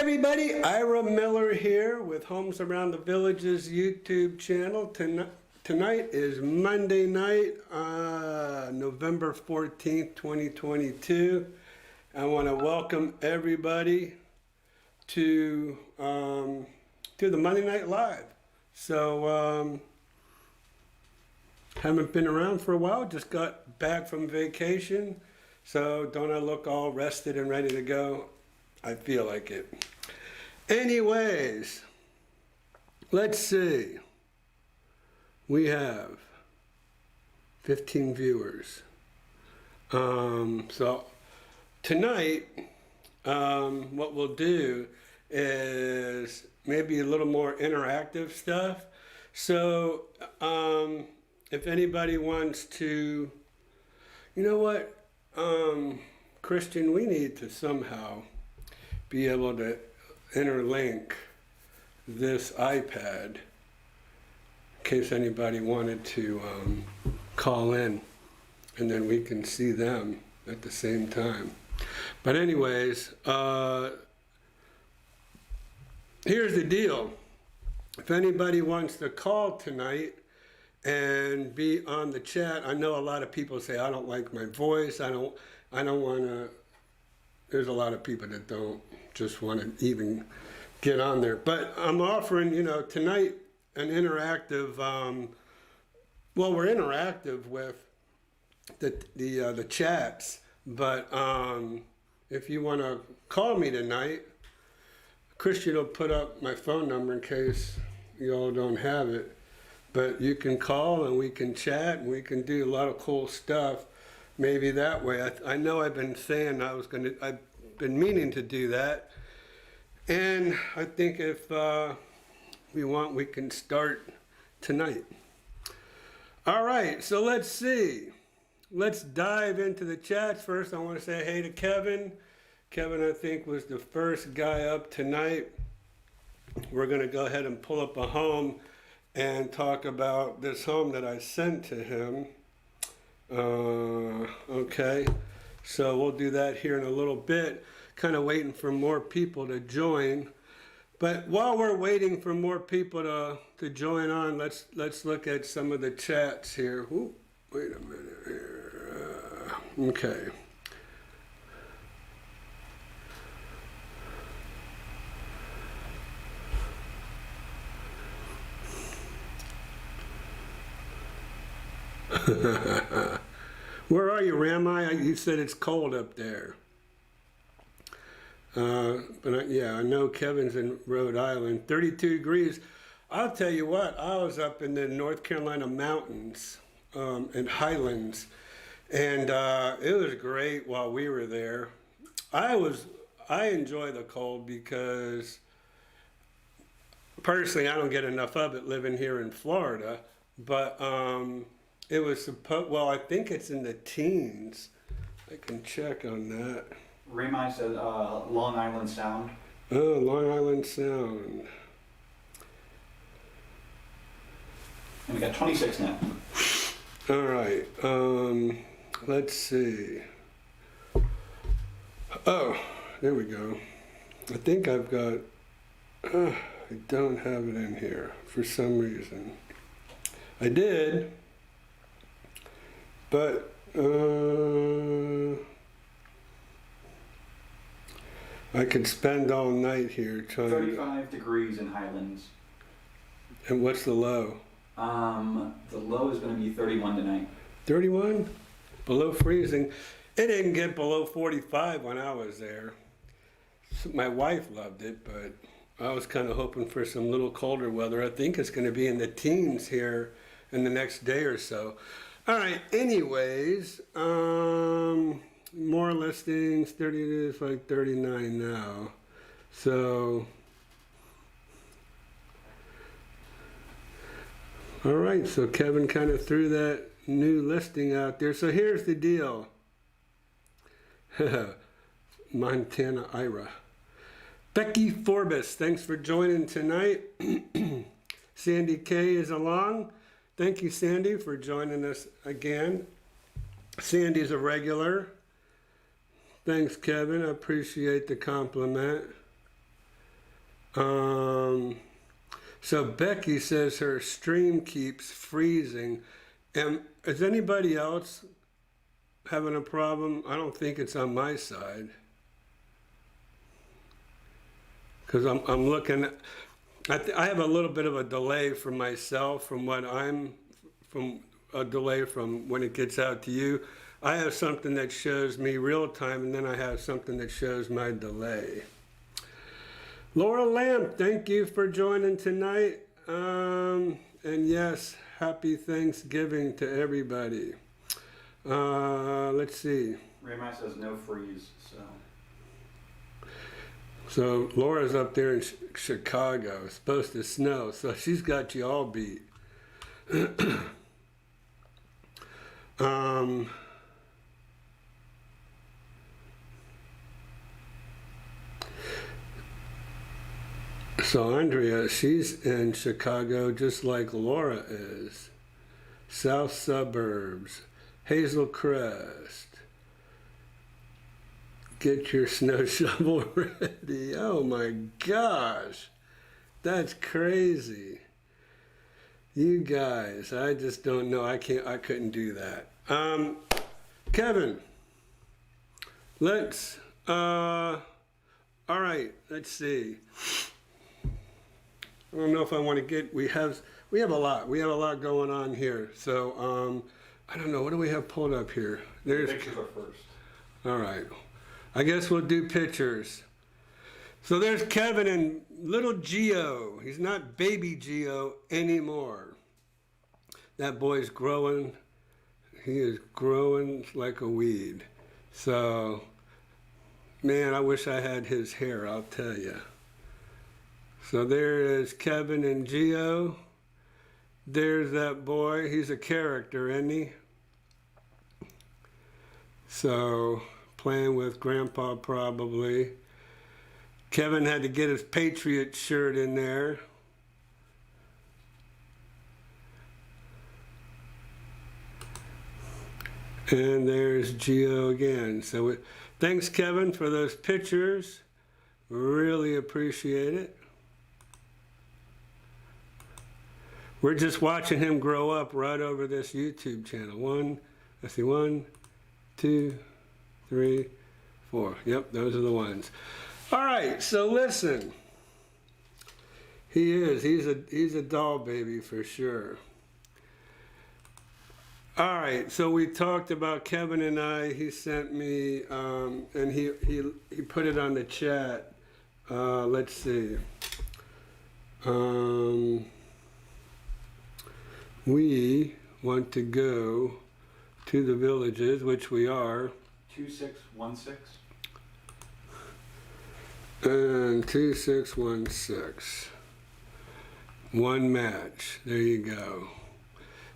everybody, Ira Miller here with Homes Around the Village's YouTube channel. Tonight is Monday night, November 14th, 2022. I want to welcome everybody to the Monday Night Live. So, haven't been around for a while, just got back from vacation. So don't I look all rested and ready to go? I feel like it. Anyways, let's see. We have 15 viewers. So tonight, what we'll do is maybe a little more interactive stuff. So if anybody wants to, you know what, Christian, we need to somehow be able to interlink this iPad in case anybody wanted to call in, and then we can see them at the same time. But anyways, here's the deal. If anybody wants to call tonight and be on the chat, I know a lot of people say, I don't like my voice, I don't want to. There's a lot of people that don't just want to even get on there. But I'm offering, tonight an interactive, well, we're interactive with the chats, but if you want to call me tonight, Christian will put up my phone number in case you all don't have it. But you can call and we can chat and we can do a lot of cool stuff. Maybe that way. I know I've been saying I've been meaning to do that. And I think if we want, we can start tonight. All right, so let's see. Let's dive into the chats. First, I want to say hey to Kevin. Kevin, I think, was the first guy up tonight. We're going to go ahead and pull up a home and talk about this home that I sent to him. Okay, so we'll do that here in a little bit. Kind of waiting for more people to join. But while we're waiting for more people to join on, let's look at some of the chats here. Ooh, wait a minute here. Okay. Where are you, Rami? You said it's cold up there. Yeah, I know Kevin's in Rhode Island. 32 degrees. I'll tell you what, I was up in the North Carolina mountains and highlands, and it was great while we were there. I enjoy the cold because personally I don't get enough of it living here in Florida, but it was well, I think it's in the teens. I can check on that. Rami said Long Island Sound. Oh, Long Island Sound. And we got 26 now. All right. Let's see. Oh, there we go. I think I've got. I don't have it in here for some reason. I did. But I could spend all night here trying. 35 degrees in Highlands. And what's the low? The low is going to be 31 tonight. 31? Below freezing. It didn't get below 45 when I was there. My wife loved it, but I was kind of hoping for some little colder weather. I think it's going to be in the teens here in the next day or so. All right, anyways, more listings, 30, it's like 39 now. So, all right, so Kevin kind of threw that new listing out there. So here's the deal. Montana Ira. Becky Forbes, thanks for joining tonight. Sandy K is along. Thank you, Sandy, for joining us again. Sandy's a regular. Thanks, Kevin. I appreciate the compliment. So Becky says her stream keeps freezing. And is anybody else having a problem? I don't think it's on my side. Because I'm looking, I have a little bit of a delay from myself from a delay from when it gets out to you. I have something that shows me real time, and then I have something that shows my delay. Laura Lamb, thank you for joining tonight. And yes, happy Thanksgiving to everybody. Let's see. Raymond says no freeze, so. So Laura's up there in Chicago. It's supposed to snow, so she's got you all beat. So Andrea, she's in Chicago just like Laura is. South suburbs, Hazel Crest. Get your snow shovel ready. Oh my gosh, that's crazy. You guys, I just don't know. I couldn't do that. Kevin, let's, all right, let's see. I don't know if I want to get, we have a lot going on here. So, I don't know, what do we have pulled up here? There's Pictures are first. All right. I guess we'll do pictures. So there's Kevin and little Geo. He's not baby Geo anymore. That boy's growing. He is growing like a weed. So, man, I wish I had his hair, I'll tell you. So there is Kevin and Geo. There's that boy. He's a character, isn't he? So, playing with Grandpa probably. Kevin had to get his Patriot shirt in there. And there's Geo again. So thanks, Kevin, for those pictures. Really appreciate it. We're just watching him grow up right over this YouTube channel. 1, 2, 3, 4. Yep, those are the ones. All right, so listen. He's a doll baby for sure. All right, so we talked about Kevin and I. He sent me, and he put it on the chat. Let's see. We want to go to the villages, which we are. 2616. And 2616. One match. There you go.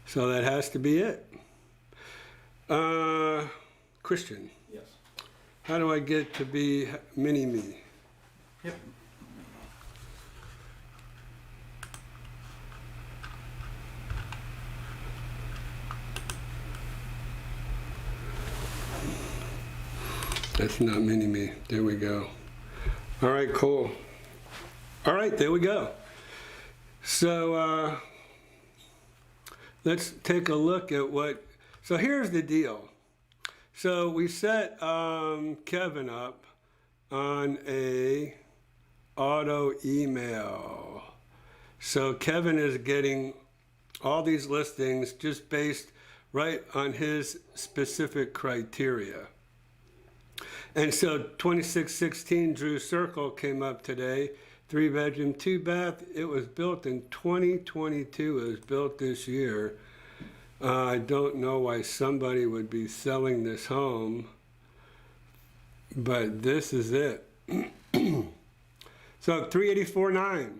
So that has to be it. Christian, Yes. how do I get to be mini-me? Yep. That's not mini-me. There we go. All right, cool. All right, there we go. So let's take a look at what, so here's the deal. So we set Kevin up on a auto email. So Kevin is getting all these listings just based right on his specific criteria. And so 2616 Drew Circle came up today, 3-bedroom, 2-bath. It was built in 2022. It was built this year. I don't know why somebody would be selling this home, but this is it. So 384.9,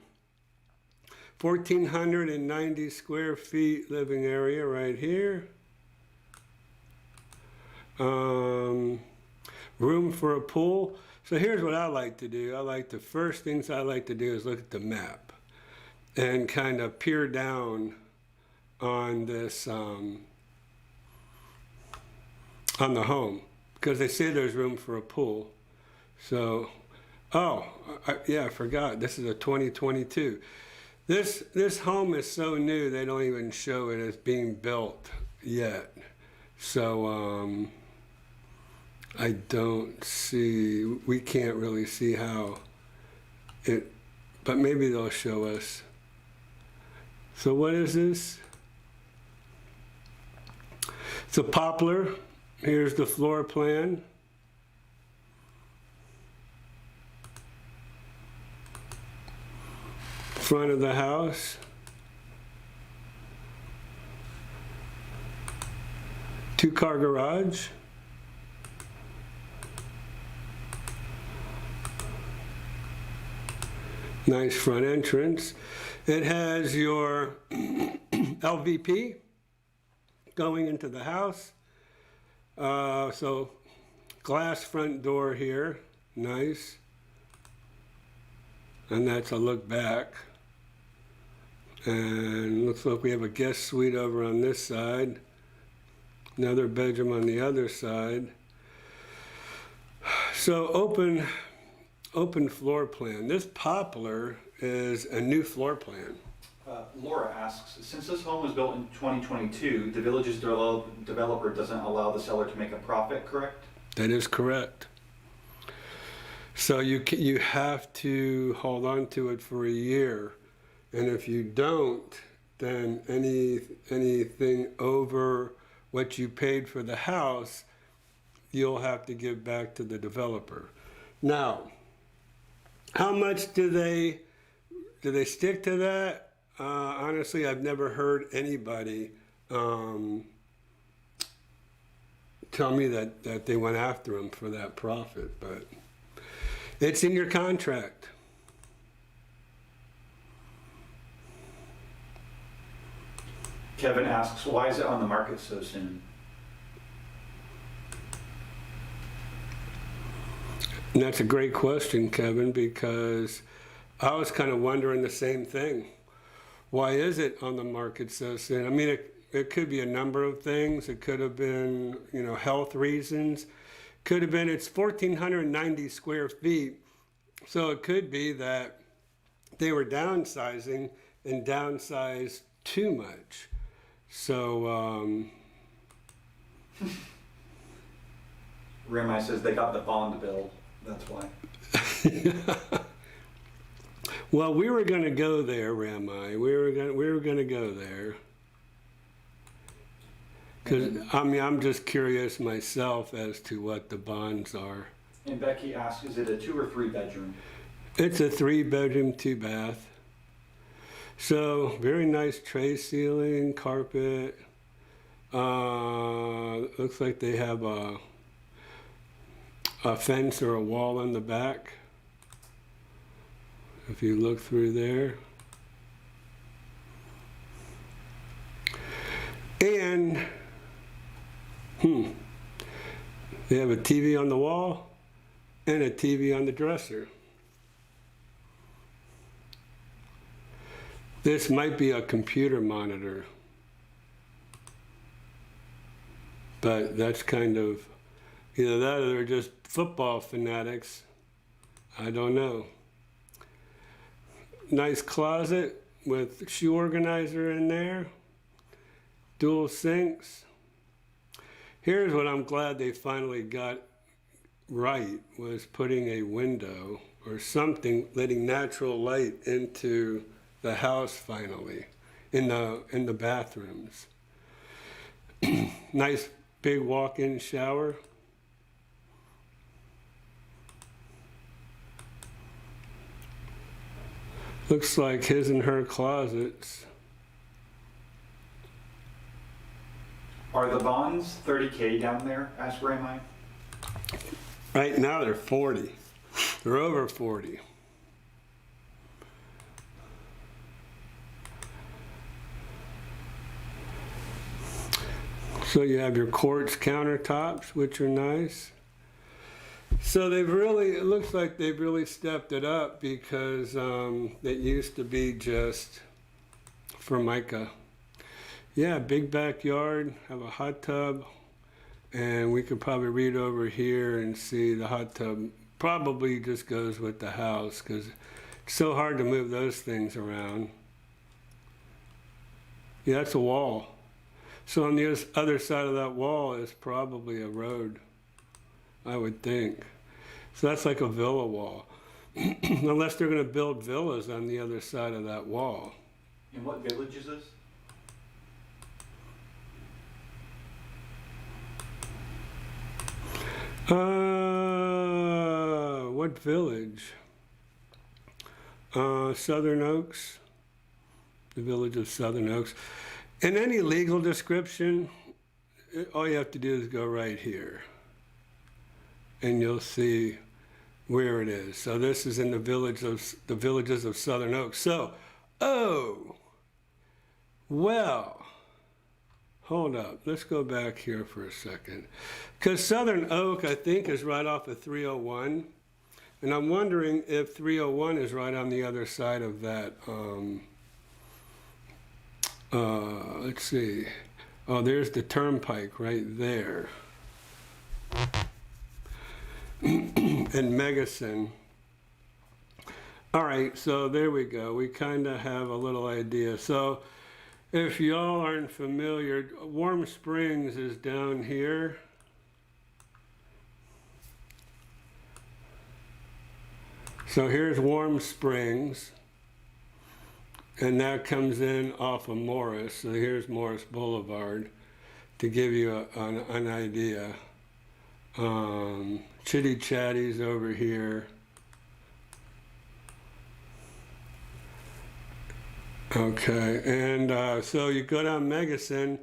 1,490 square feet living area right here. Room for a pool. So here's what I like to do. The first things I like to do is look at the map and kind of peer down on this, on the home, because they say there's room for a pool. So Oh, yeah, I forgot. This is a 2022. This home is so new they don't even show it as being built yet. So I don't see. We can't really see how it. But maybe they'll show us. So what is this? It's a poplar. Here's the floor plan. Front of the house. Two-car garage. Nice front entrance. It has your LVP going into the house. So glass front door here, nice. And that's a look back. And looks like we have a guest suite over on this side. Another bedroom on the other side. So open floor plan. This poplar is a new floor plan. Laura asks, since this home was built in 2022, the village's developer doesn't allow the seller to make a profit, correct? That is correct. So you have to hold on to it for a year, and if you don't, then anything over what you paid for the house, you'll have to give back to the developer. Now, how much do they stick to that? Honestly, I've never heard anybody tell me that they went after him for that profit, but it's in your contract. Kevin asks, why is it on the market so soon? And that's a great question, Kevin, because I was kind of wondering the same thing. Why is it on the market so soon? I mean, it could be a number of things. It could have been, health reasons. Could have been it's 1,490 square feet. So it could be that they were downsizing and downsized too much. So, Rami says they got the bond bill. That's why. Well, we were going to go there, Rami. We were going to go there. Because I'm just curious myself as to what the bonds are. And Becky asks, is it a 2 or 3 bedroom? It's a 3-bedroom, 2-bath. So very nice tray ceiling, carpet. Looks like they have a fence or a wall in the back. If you look through there. And, they have a TV on the wall and a TV on the dresser. This might be a computer monitor, but that's kind of, either that or they're just football fanatics. I don't know. Nice closet with shoe organizer in there. Dual sinks. Here's what I'm glad they finally got right, was putting a window or something, letting natural light into the house finally, in the bathrooms. Nice big walk-in shower. Looks like his and her closets. Are the bonds $30K down there? Asked Rami. Right now they're 40. They're over 40. So you have your quartz countertops, which are nice. So it looks like they've really stepped it up, because it used to be just Formica. Yeah, big backyard, have a hot tub, and we could probably read over here and see the hot tub probably just goes with the house because it's so hard to move those things around. Yeah, that's a wall. So on the other side of that wall is probably a road, I would think. So that's like a villa wall. Unless they're going to build villas on the other side of that wall. And what village is this? What village? Southern Oaks. The village of Southern Oaks. In any legal description, all you have to do is go right here. And you'll see where it is. So this is in the villages of Southern Oaks. So, well, hold up. Let's go back here for a second. Because Southern Oak, I think, is right off of 301. And I'm wondering if 301 is right on the other side of that. Let's see. Oh, there's the turnpike right there. And Megacin. All right, so there we go. We kind of have a little idea. So if y'all aren't familiar, Warm Springs is down here. So here's Warm Springs, and that comes in off of Morris. So here's Morris Boulevard to give you an idea. Chitty Chatty's over here. Okay, and so you go down Megacin.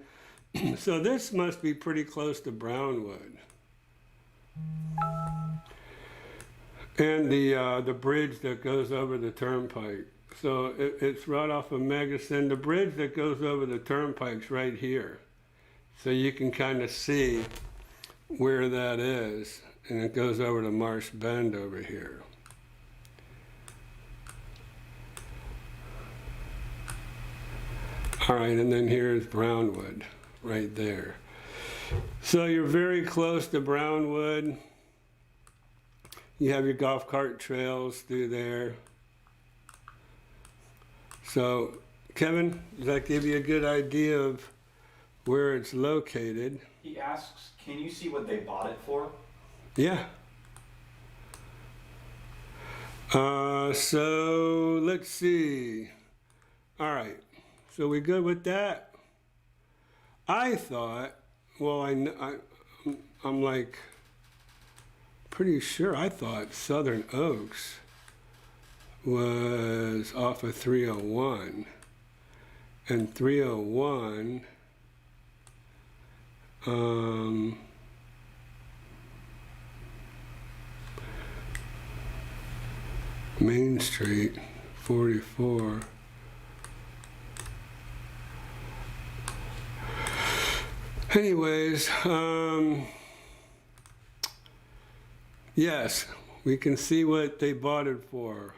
So this must be pretty close to Brownwood. And the bridge that goes over the turnpike. So it's right off of Megacin. The bridge that goes over the turnpike's right here. So you can kind of see where that is. And it goes over to Marsh Bend over here. All right, and then here's Brownwood right there. So you're very close to Brownwood. You have your golf cart trails through there. So, Kevin, does that give you a good idea of where it's located? He asks, can you see what they bought it for? Yeah. So let's see. All right. So we good with that? I thought, well, I'm like pretty sure I thought Southern Oaks was off of 301. And 301, Main Street, 44. Anyways, yes, we can see what they bought it for.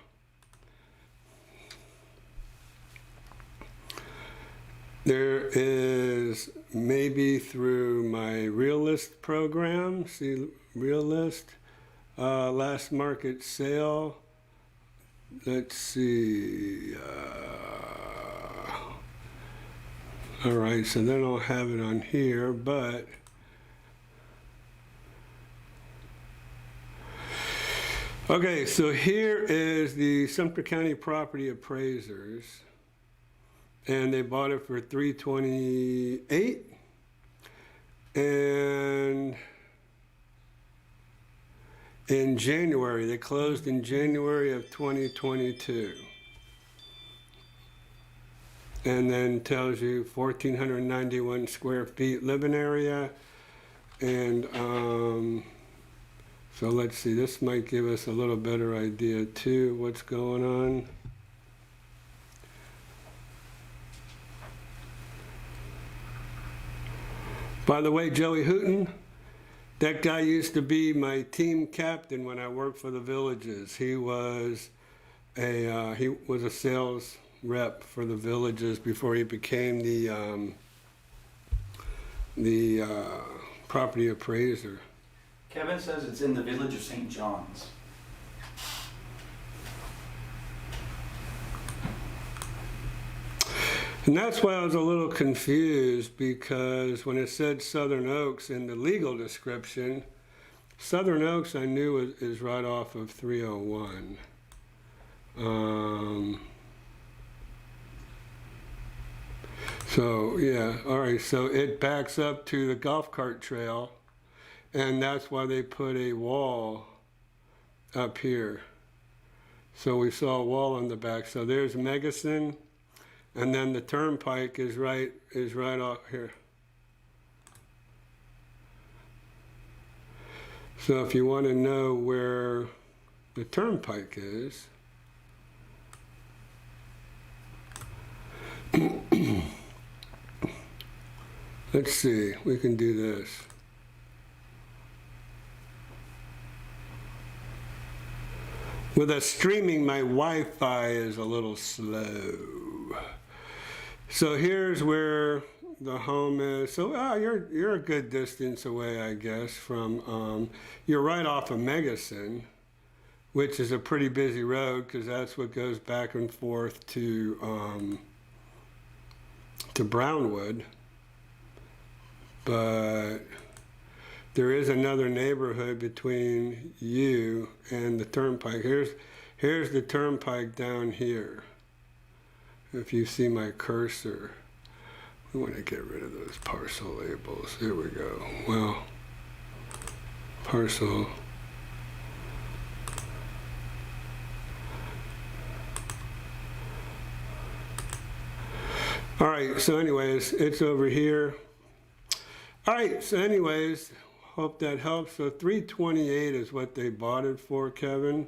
There is maybe through my Realist program, see Realist, last market sale. Let's see. All right, so then I'll have it on here, but okay, so here is the Sumter County Property Appraisers, and they bought it for $328, and in January, they closed in January of 2022. And then tells you 1,491 square feet living area. And so let's see, this might give us a little better idea too, what's going on. By the way, Joey Hooten, that guy used to be my team captain when I worked for the Villages. He was a sales rep for the Villages before he became the property appraiser. Kevin says it's in the village of St. John's. And that's why I was a little confused, because when it said Southern Oaks in the legal description, Southern Oaks I knew is right off of 301. So yeah, all right, so it backs up to the golf cart trail, and that's why they put a wall up here. So we saw a wall on the back. So there's Megason, and then the turnpike is right off here. So if you want to know where the turnpike is, let's see, we can do this. With us streaming, my Wi-Fi is a little slow. So here's where the home is. So you're a good distance away, I guess, from, you're right off of Megason, which is a pretty busy road, because that's what goes back and forth to Brownwood. But there is another neighborhood between you and the turnpike. Here's the turnpike down here. If you see my cursor, we want to get rid of those parcel labels. Here we go. Well, parcel. All right, so anyways, it's over here. All right, so anyways, hope that helps. So 328 is what they bought it for, Kevin.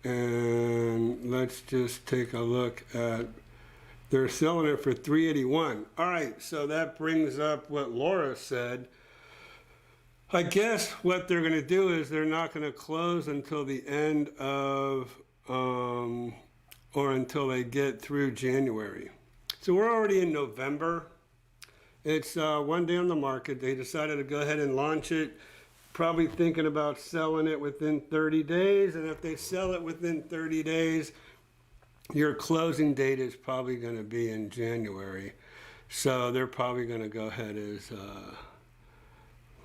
And let's just take a look at, they're selling it for 381. All right, so that brings up what Laura said. I guess what they're going to do is they're not going to close until the end of, or until they get through January. So we're already in November. It's one day on the market. They decided to go ahead and launch it, probably thinking about selling it within 30 days. And if they sell it within 30 days, your closing date is probably going to be in January. So they're probably going to go ahead as, let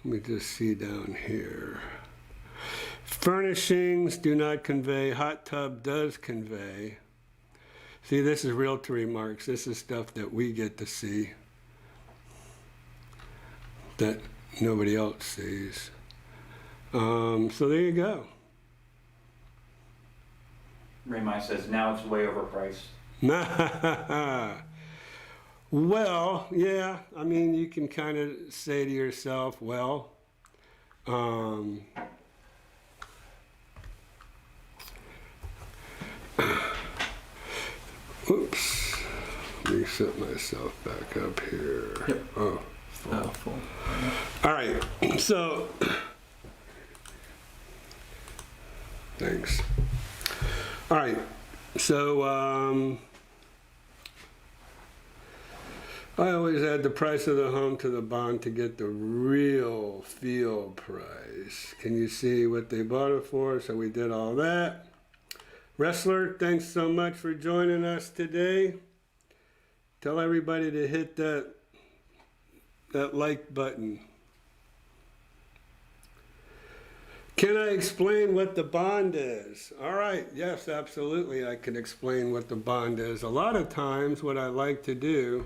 me just see down here. Furnishings do not convey. Hot tub does convey. See, this is realtor remarks. This is stuff that we get to see that nobody else sees. So there you go. Raymond says now it's way overpriced. Well, yeah, I mean, you can kind of say to yourself, well, oops, let me set myself back up here. Yep. Oh, full. All right, so, thanks. All right, so I always add the price of the home to the bond to get the real feel price. Can you see what they bought it for? So we did all that. Wrestler, thanks so much for joining us today. Tell everybody to hit that like button. Can I explain what the bond is? All right, yes, absolutely, I can explain what the bond is. A lot of times what I like to do,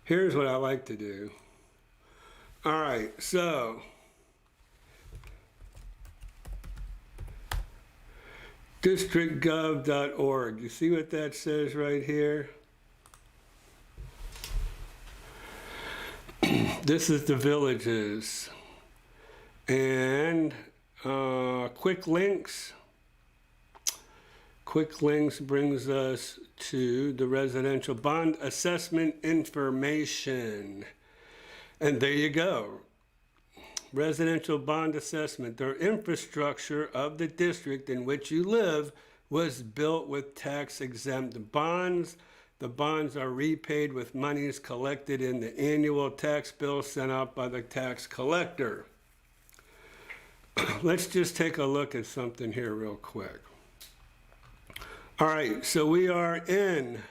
here's what I like to do. All right, so districtgov.org. You see what that says right here? This is the villages. And quick links. Quick links brings us to the residential bond assessment information. And there you go. Residential bond assessment. The infrastructure of the district in which you live was built with tax-exempt bonds. The bonds are repaid with monies collected in the annual tax bill sent out by the tax collector. Let's just take a look at something here real quick. All right, so we are in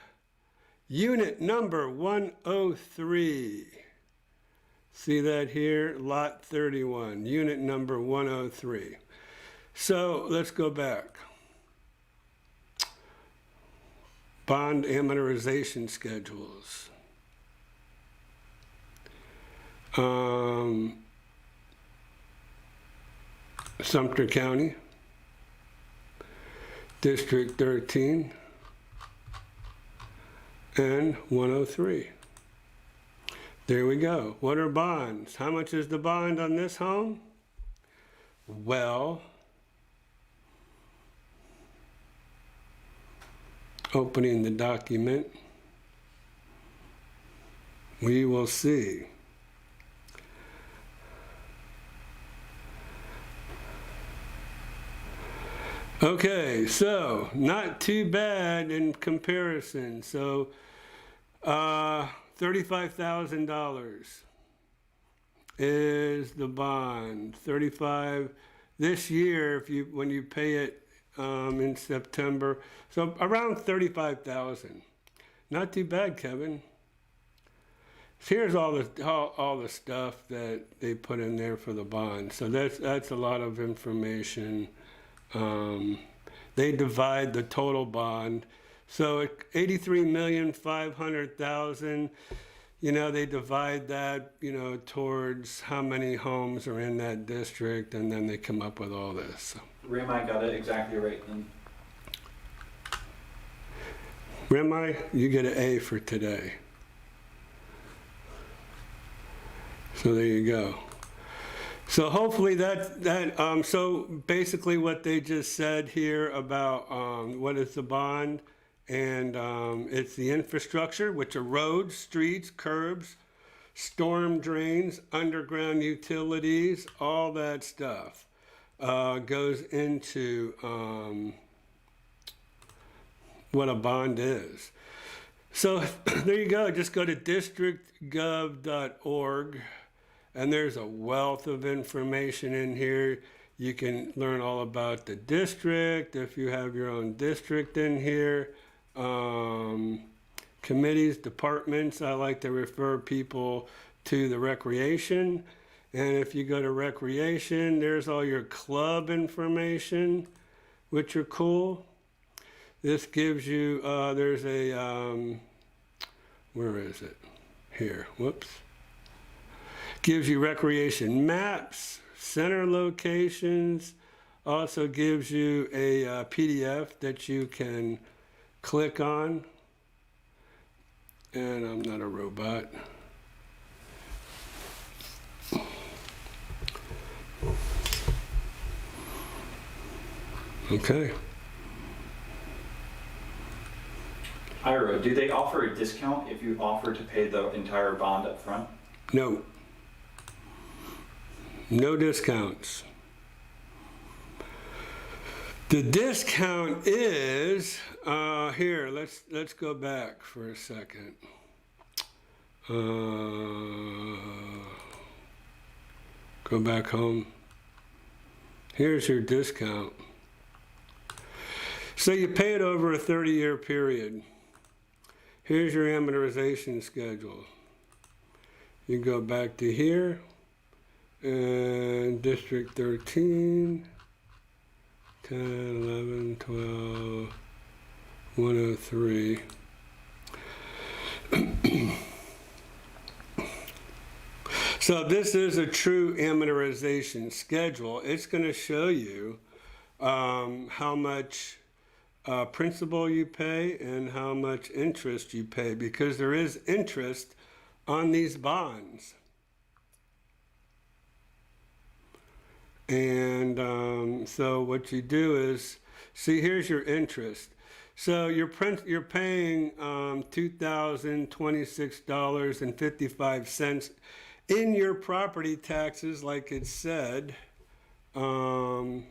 Unit number 103. See that here? Lot 31, unit number 103. So let's go back. Bond amortization schedules. Sumter County, District 13, and 103. There we go. What are bonds? How much is the bond on this home? Well, opening the document, we will see. Okay, so not too bad in comparison. So $35,000 is the bond. 35 this year when you pay it in September. So around 35,000. Not too bad, Kevin. Here's all the stuff that they put in there for the bond. So that's a lot of information. They divide the total bond. So 83,500,000, they divide that, towards how many homes are in that district, and then they come up with all this. So. Rami got it exactly right then. Rami, you get an A for today. So there you go. So hopefully so basically what they just said here about what is the bond, and it's the infrastructure, which are roads, streets, curbs, storm drains, underground utilities, all that stuff goes into what a bond is. So there you go, just go to districtgov.org. And there's a wealth of information in here. You can learn all about the district, if you have your own district in here. Committees, departments, I like to refer people to the recreation. And if you go to recreation, there's all your club information, which are cool. This gives you, there's a, where is it? Here, whoops. Gives you recreation maps, center locations, also gives you a PDF that you can click on. And I'm not a robot. Okay. Ira, do they offer a discount if you offer to pay the entire bond up front? No. No discounts. The discount is here. Let's go back for a second. Go back home. Here's your discount. So you pay it over a 30-year period. Here's your amortization schedule. You go back to here. And District 13, 10, 11, 12, 103. So this is a true amortization schedule. It's going to show you how much principal you pay and how much interest you pay, because there is interest on these bonds. And so what you do is, see, here's your interest. So you're paying $2,026.55 in your property taxes, like it said, and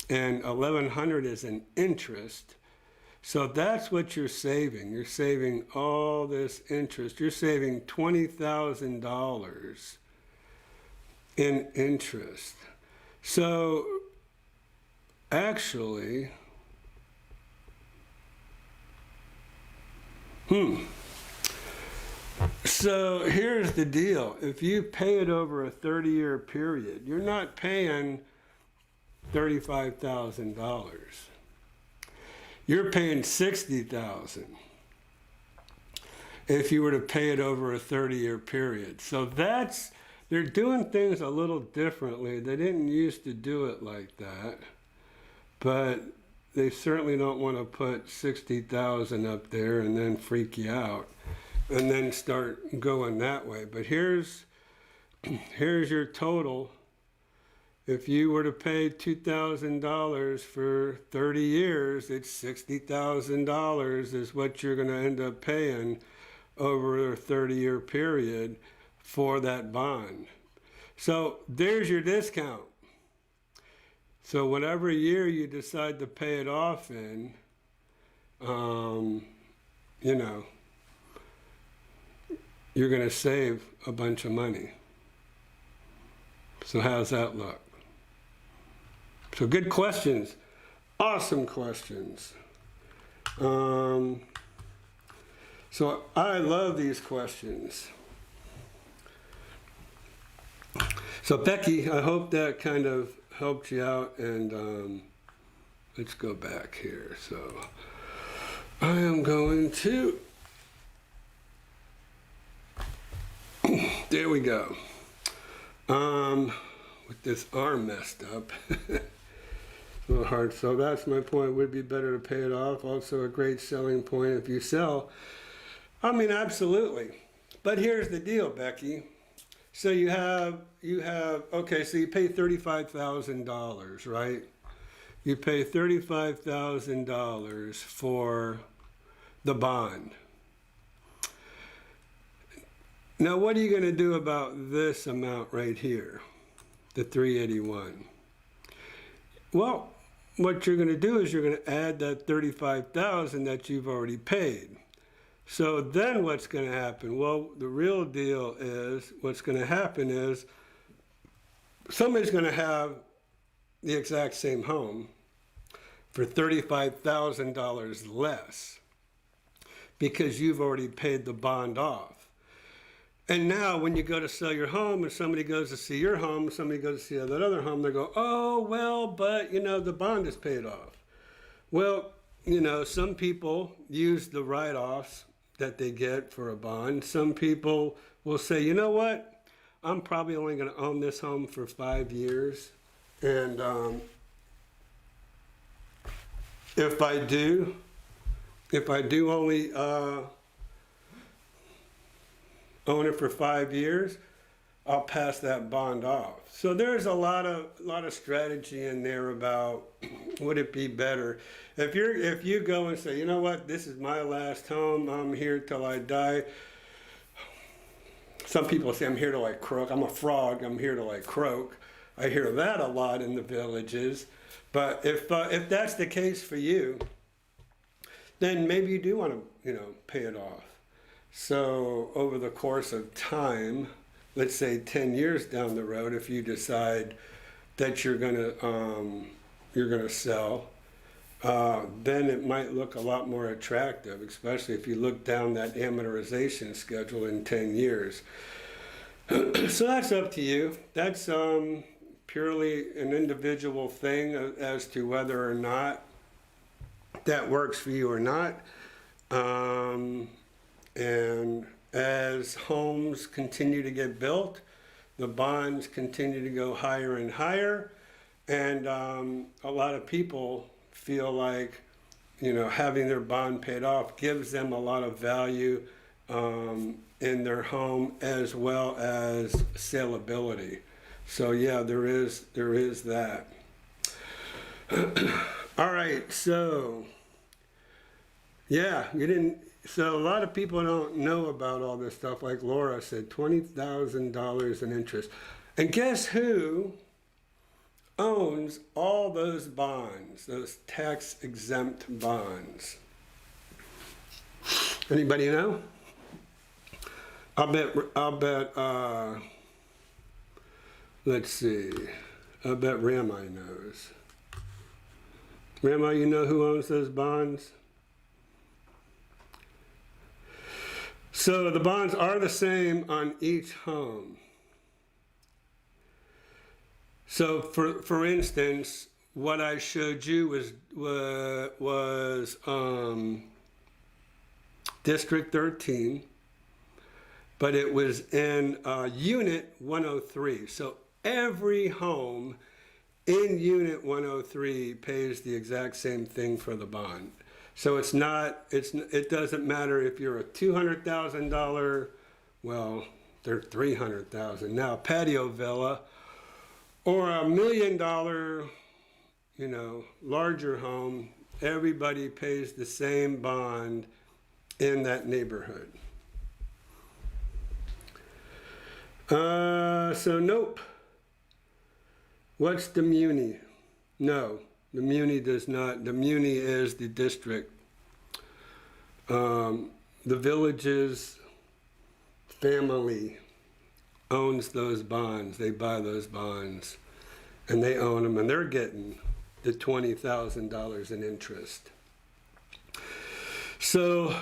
$1,100 is an interest. So that's what you're saving. You're saving all this interest. You're saving $20,000 in interest. So actually, So here's the deal. If you pay it over a 30-year period, you're not paying $35,000. You're paying $60,000 if you were to pay it over a 30-year period. So they're doing things a little differently. They didn't used to do it like that, but they certainly don't want to put $60,000 up there and then freak you out and then start going that way. But here's your total. If you were to pay $2,000 for 30 years, it's $60,000 is what you're going to end up paying over a 30-year period for that bond. So there's your discount. So whatever year you decide to pay it off in, you're going to save a bunch of money. So how's that look? So good questions. Awesome questions. So I love these questions. So Becky, I hope that kind of helped you out, and let's go back here. So I am going to, there we go. With this arm messed up. A little hard. So that's my point. Would be better to pay it off. Also a great selling point if you sell. I mean, absolutely. But here's the deal, Becky. So you have okay, so you pay $35,000, right? You pay $35,000 for the bond. Now, what are you going to do about this amount right here, the $381? Well, what you're going to do is you're going to add that $35,000 that you've already paid. So then what's going to happen? Well, the real deal is what's going to happen is somebody's going to have the exact same home for $35,000 less because you've already paid the bond off. And now when you go to sell your home and somebody goes to see your home, somebody goes to see that other home, they go, oh, well, but, the bond is paid off. Well, some people use the write-offs that they get for a bond. Some people will say, you know what? I'm probably only going to own this home for 5 years. And if I do only own it for 5 years, I'll pass that bond off. So there's a lot of strategy in there about would it be better if you go and say, you know what, this is my last home, I'm here till I die. Some people say I'm here till I croak. I'm a frog, I'm here till I croak. I hear that a lot in the villages. But if that's the case for you, then maybe you do want to pay it off. So over the course of time, let's say 10 years down the road, if you decide that you're gonna sell, then it might look a lot more attractive, especially if you look down that amortization schedule in 10 years. So that's up to you. That's purely an individual thing as to whether or not that works for you or not. And as homes continue to get built, the bonds continue to go higher and higher. And a lot of people feel like, having their bond paid off gives them a lot of value in their home as well as saleability. So yeah, there is that. All right, so yeah, so a lot of people don't know about all this stuff. Like Laura said, $20,000 in interest. And guess who owns all those bonds, those tax-exempt bonds? Anybody know? I'll bet, let's see. I bet Rami knows. Rami, you know who owns those bonds? So the bonds are the same on each home. So for instance, what I showed you was District 13, but it was in Unit 103. So every home in Unit 103 pays the exact same thing for the bond. So it doesn't matter if you're a $200,000, well, they're $300,000 now, patio villa, or $1 million, larger home. Everybody pays the same bond in that neighborhood. So nope. What's the muni? No, the muni does not. The muni is the district. The village's family owns those bonds. They buy those bonds and they own them, and they're getting the $20,000 in interest. So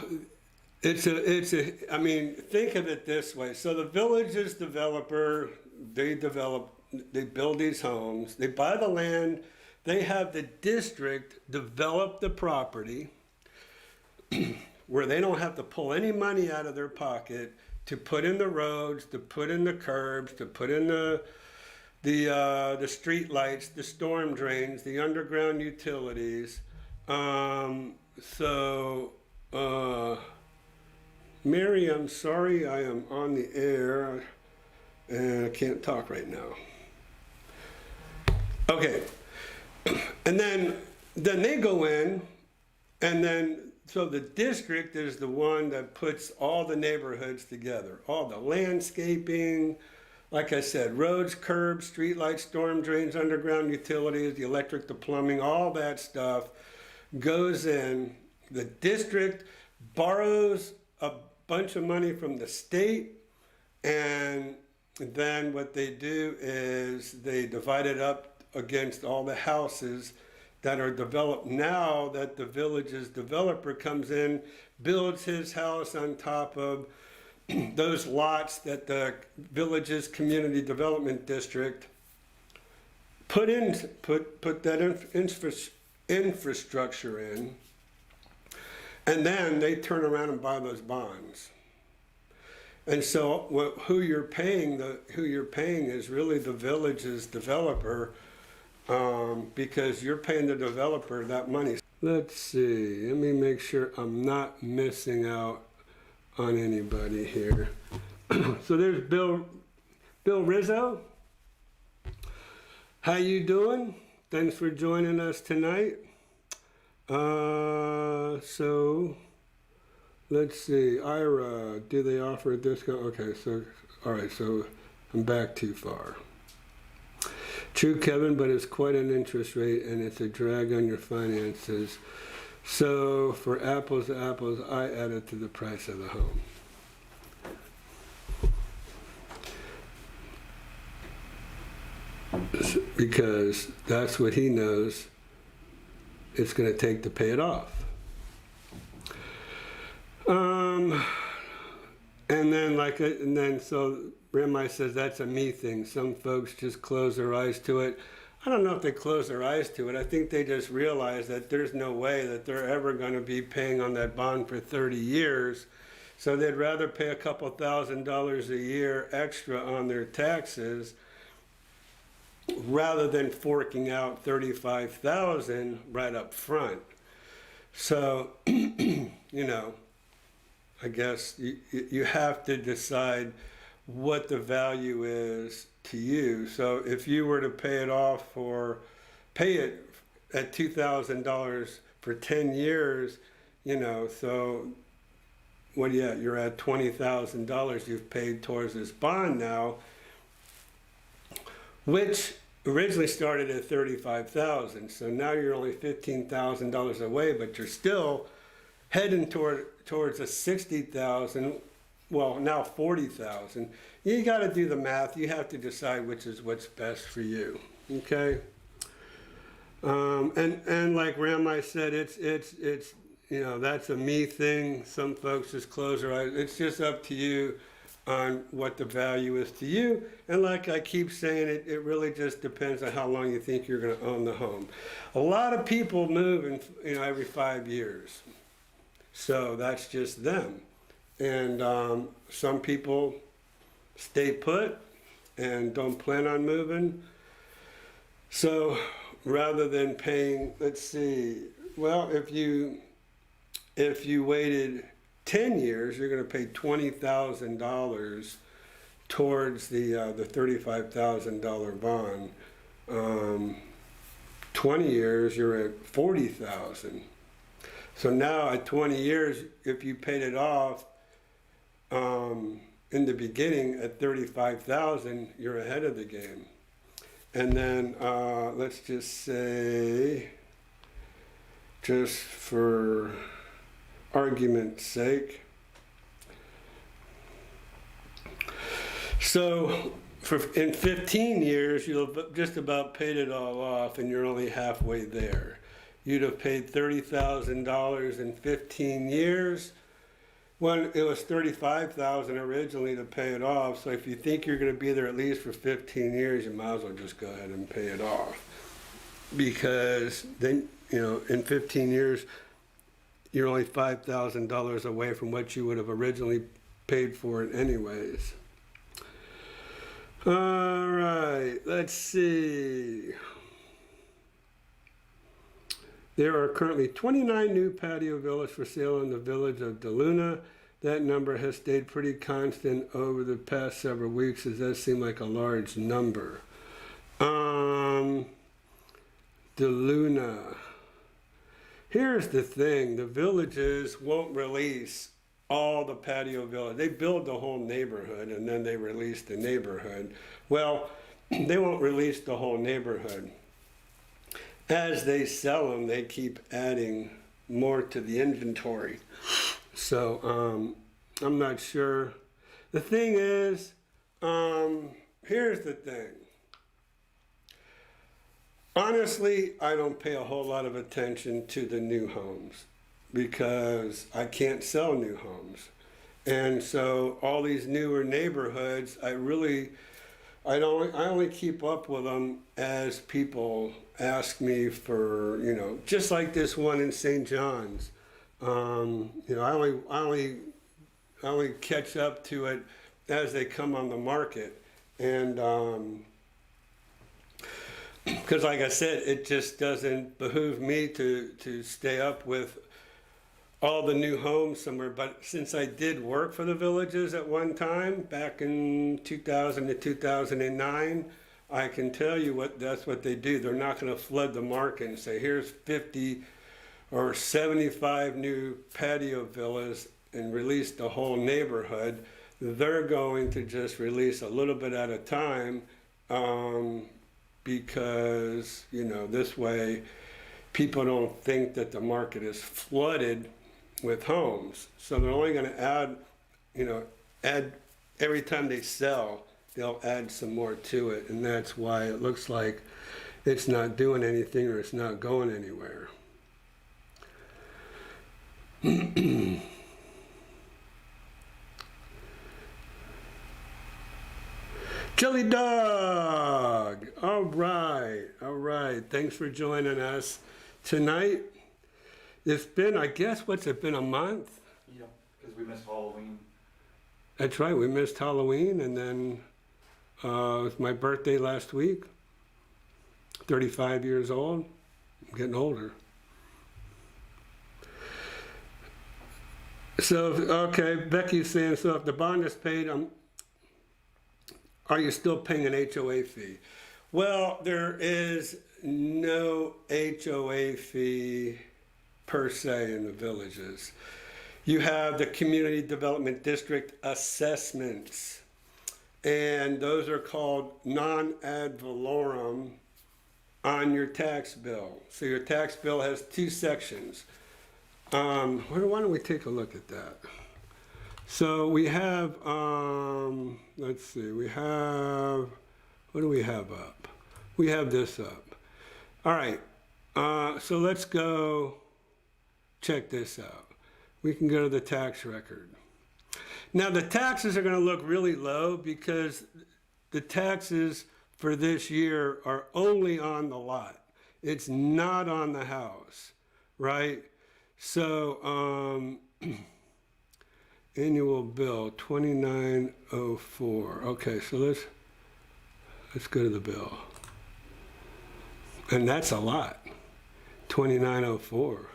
I mean, think of it this way. So the village's developer, they build these homes, they buy the land, they have the district develop the property where they don't have to pull any money out of their pocket to put in the roads, to put in the curbs, to put in the street lights, the storm drains, the underground utilities. Mary, I'm sorry, I am on the air and I can't talk right now. Okay, and then they go in, and then so the district is the one that puts all the neighborhoods together, all the landscaping, like I said, roads, curbs, streetlights, storm drains, underground utilities, the electric, the plumbing, all that stuff goes in. The district borrows a bunch of money from the state, and then what they do is they divide it up against all the houses that are developed. Now that the village's developer comes in, builds his house on top of those lots that the village's community development district put that infrastructure in, and then they turn around and buy those bonds. And so who you're paying is really the village's developer, because you're paying the developer that money. Let's see, let me make sure I'm not missing out on anybody here. So there's Bill Rizzo. How you doing? Thanks for joining us tonight. So let's see, Ira, do they offer a discount? Okay, so, all right, so I'm back too far. True, Kevin, but it's quite an interest rate and it's a drag on your finances. So for apples to apples, I add it to the price of the home. Because that's what he knows it's going to take to pay it off. And then so Ramai says that's a me thing. Some folks just close their eyes to it. I don't know if they close their eyes to it. I think they just realize that there's no way that they're ever going to be paying on that bond for 30 years. So they'd rather pay a couple $1,000s a year extra on their taxes rather than forking out $35,000 right up front. So, I guess you have to decide what the value is to you. So if you were to pay it at $2,000 for 10 years, so what are you at? You're at $20,000 you've paid towards this bond now, which originally started at $35,000. So now you're only $15,000 away, but you're still heading towards a $60,000, well, now $40,000. You got to do the math. You have to decide what's best for you. Okay. And like Ramai said, it's that's a me thing. Some folks just close their eyes. It's just up to you on what the value is to you. And like I keep saying, it really just depends on how long you think you're going to own the home. A lot of people move every 5 years. So that's just them. And some people stay put and don't plan on moving. So rather than paying, let's see, well, if you waited 10 years, you're going to pay $20,000 towards the $35,000 bond. 20 years, you're at $40,000. So now at 20 years, if you paid it off in the beginning at $35,000, you're ahead of the game. And then let's just say, just for argument's sake, so in 15 years, you'll have just about paid it all off, and you're only halfway there. You'd have paid $30,000 in 15 years. When it was $35,000 originally to pay it off, so if you think you're going to be there at least for 15 years, you might as well just go ahead and pay it off. Because then, in 15 years, you're only $5,000 away from what you would have originally paid for it anyways. All right, let's see. There are currently 29 new patio villas for sale in the village of DeLuna. That number has stayed pretty constant over the past several weeks. It does seem like a large number. DeLuna. Here's the thing. The villages won't release all the patio villas. They build the whole neighborhood and then they release the neighborhood. Well, they won't release the whole neighborhood. As they sell them, they keep adding more to the inventory. So I'm not sure. The thing is, here's the thing. Honestly, I don't pay a whole lot of attention to the new homes because I can't sell new homes. And so all these newer neighborhoods, I only keep up with them as people ask me for, just like this one in St. John's. I only catch up to it as they come on the market. And because like I said, it just doesn't behoove me to stay up with all the new homes somewhere. But since I did work for the villages at one time, back in 2000 to 2009, I can tell you that's what they do. They're not going to flood the market and say, here's 50 or 75 new patio villas and release the whole neighborhood. They're going to just release a little bit at a time because, this way people don't think that the market is flooded with homes. So they're only going to add every time they sell, they'll add some more to it. And that's why it looks like it's not doing anything or it's not going anywhere. Chili Dog! All right. Thanks for joining us tonight. It's been, I guess, what's it been, a month? Yeah, because we missed Halloween. That's right, we missed Halloween, and then it was my birthday last week. 35 years old. I'm getting older. So, okay, Becky's saying, so if the bond is paid, are you still paying an HOA fee? Well, there is no HOA fee per se in the villages. You have the community development district assessments, and those are called non-ad valorem on your tax bill. So your tax bill has two sections. Why don't we take a look at that? So we have, let's see, we have, what do we have up? We have this up. All right, so let's go check this out. We can go to the tax record. Now the taxes are going to look really low because the taxes for this year are only on the lot. It's not on the house, right? So annual bill 2904. Okay, so let's go to the bill. And that's a lot. 2904.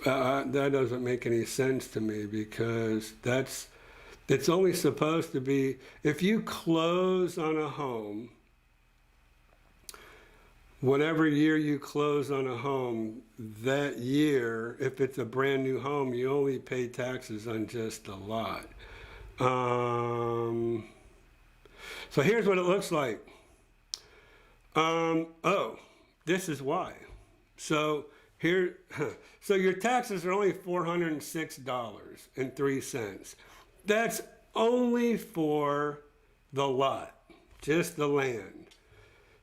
That doesn't make any sense to me because it's only supposed to be, if you close on a home, whatever year you close on a home, that year, if it's a brand new home, you only pay taxes on just the lot. So here's what it looks like. Oh, this is why. So so your taxes are only $406.03. That's only for the lot, just the land.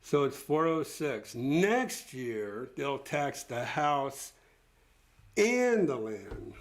So it's 406. Next year, they'll tax the house and the land.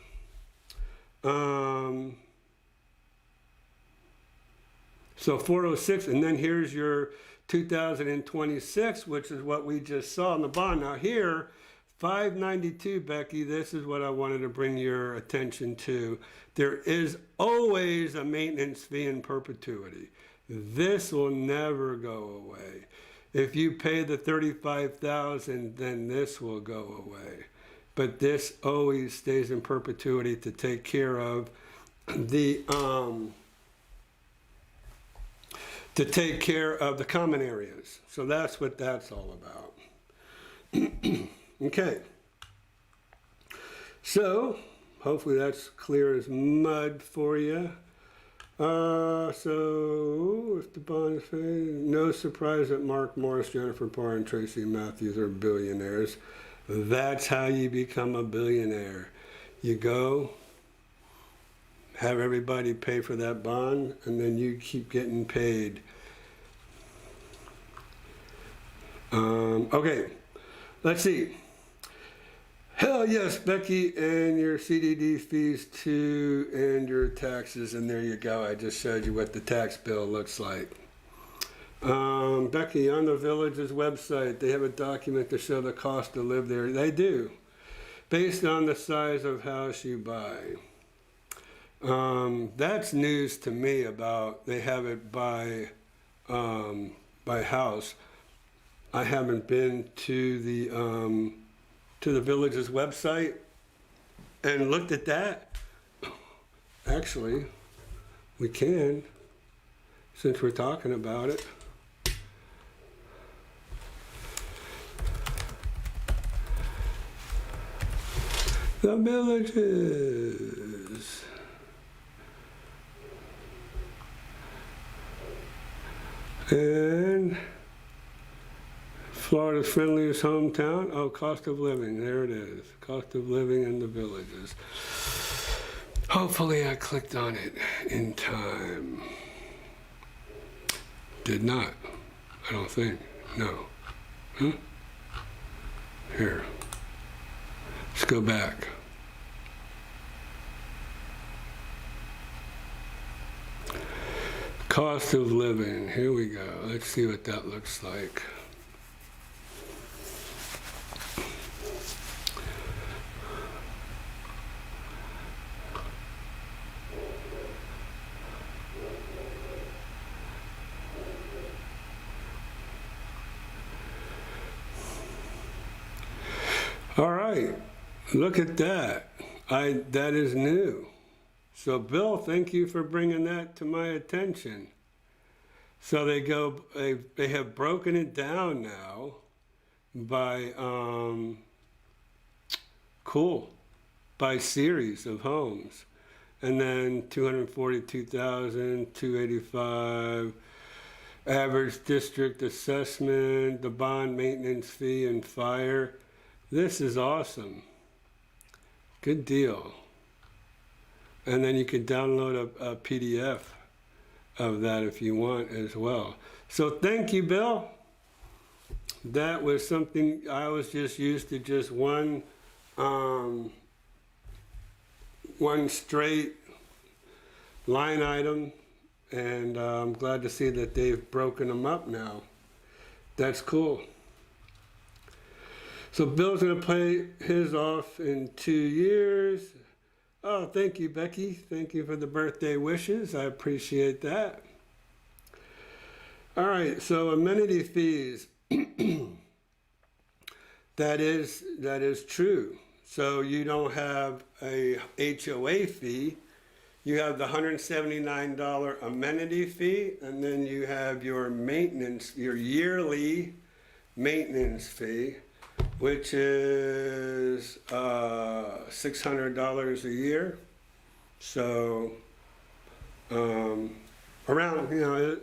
So 406, and then here's your 2026, which is what we just saw in the bond. Now here, 592, Becky, this is what I wanted to bring your attention to. There is always a maintenance fee in perpetuity. This will never go away. If you pay the $35,000, then this will go away. But this always stays in perpetuity to take care of the common areas. So that's what that's all about. Okay. So hopefully that's clear as mud for you. So if the bond is paid, no surprise that Mark Morris, Jennifer Parr, and Tracy Matthews are billionaires. That's how you become a billionaire. You go, have everybody pay for that bond, and then you keep getting paid. Okay, let's see. Hell yes, Becky, and your CDD fees too, and your taxes, and there you go. I just showed you what the tax bill looks like. Becky, on the village's website, they have a document to show the cost to live there. They do, based on the size of house you buy. That's news to me about they have it by house. I haven't been to the village's website and looked at that. Actually, we can, since we're talking about it. The villages. And Florida's friendliest hometown. Oh, cost of living. There it is. Cost of living in the villages. Hopefully I clicked on it in time. Did not. I don't think. No. Here. Let's go back. Cost of living. Here we go. Let's see what that looks like. All right, look at that. That is new. So Bill, thank you for bringing that to my attention. So they have broken it down now by, by series of homes. And then 242,000, 285, average district assessment, the bond maintenance fee and fire. This is awesome. Good deal. And then you can download a PDF of that if you want as well. So thank you, Bill. That was something I was just used to, just one one straight line item, and I'm glad to see that they've broken them up now. That's cool. So Bill's gonna pay his off in 2 years. Oh, thank you, Becky. Thank you for the birthday wishes. I appreciate that. All right, so amenity fees. That is true. So you don't have a HOA fee. You have the $179 amenity fee, and then you have your maintenance, your yearly maintenance fee, which is $600 a year. So around, you know,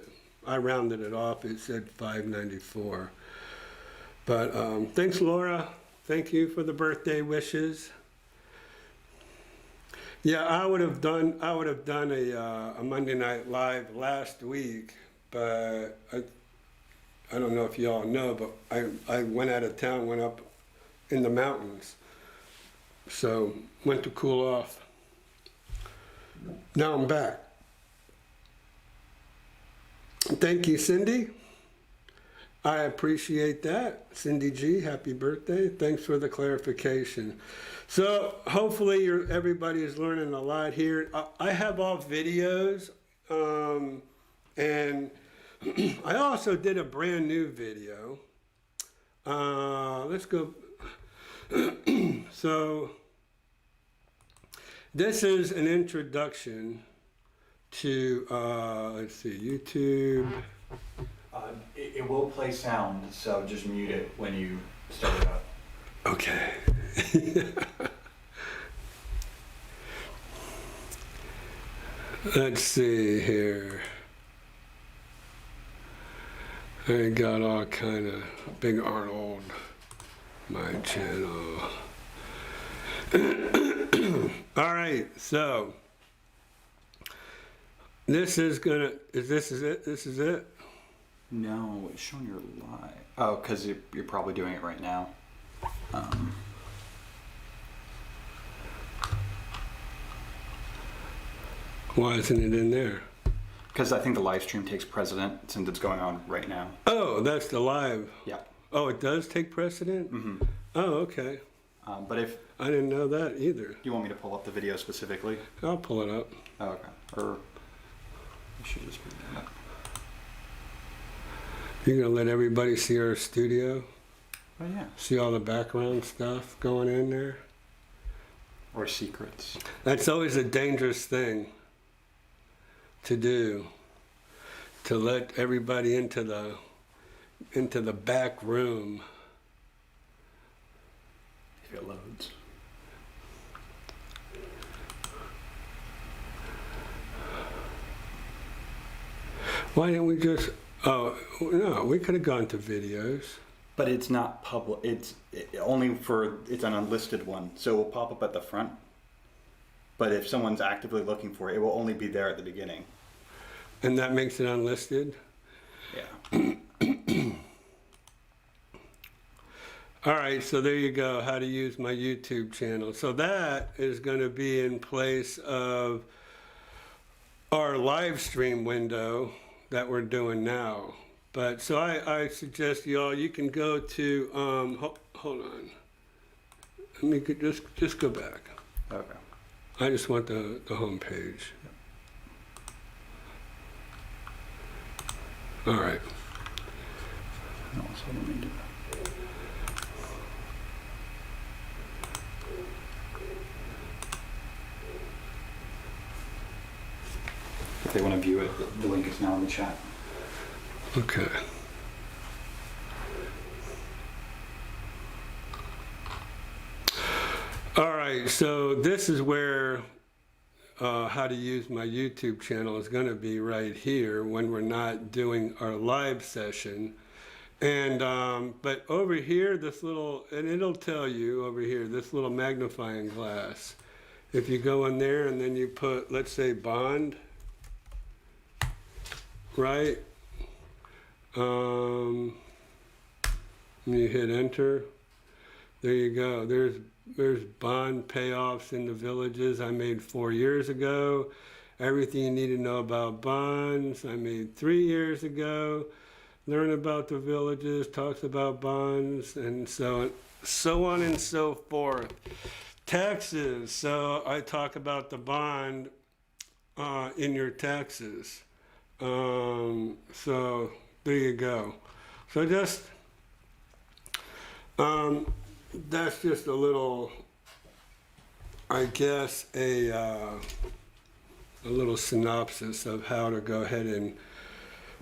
I rounded it off. It said $594. But thanks, Laura. Thank you for the birthday wishes. Yeah, I would have done a Monday Night Live last week, but I don't know if y'all know, but I went out of town, went up in the mountains, so went to cool off. Now I'm back. Thank you, Cindy. I appreciate that. Cindy G, happy birthday. Thanks for the clarification. So hopefully everybody is learning a lot here. I have all videos, and I also did a brand new video. Let's go. So this is an introduction to, let's see, YouTube. It will play sound, so just mute it when you start it up. Okay. Let's see here. I got all kind of Big Arnold, my channel. All right, so this is gonna, this is it? This is it? No, it's showing your live. Oh, because you're probably doing it right now. Why isn't it in there? Because I think the live stream takes precedent since it's going on right now. Oh, that's the live. Yeah. Oh, it does take precedent? Mm-hmm. Oh, okay. But if I didn't know that either. you want me to pull up the video specifically? I'll pull it up. Oh, okay. Or I should just be doing that. You're gonna let everybody see our studio? Oh yeah. See all the background stuff going in there? Or secrets. That's always a dangerous thing to do, to let everybody into the back room. If it loads. Why didn't we just, oh, no, we could have gone to videos. But it's not public. It's only for, it's an unlisted one. So it will pop up at the front. But if someone's actively looking for it, it will only be there at the beginning. And that makes it unlisted? Yeah. All right, so there you go, how to use my YouTube channel. So that is going to be in place of our live stream window that we're doing now. But so I suggest y'all, you can go to, hold on. Let me just go back. Okay. I just want the home page. All right. No, so let me do that. If they want to view it, the link is now in the chat. Okay. All right, so this is where how to use my YouTube channel is going to be right here when we're not doing our live session. And but over here, this little, and it'll tell you over here, this little magnifying glass. If you go in there and then you put, let's say, bond, right? You hit enter. There you go. There's bond payoffs in the villages I made 4 years ago. Everything you need to know about bonds I made 3 years ago. Learn about the villages, talks about bonds, and so on and so forth. Taxes. So I talk about the bond in your taxes. So there you go. So just that's just a little, I guess, a little synopsis of how to go ahead and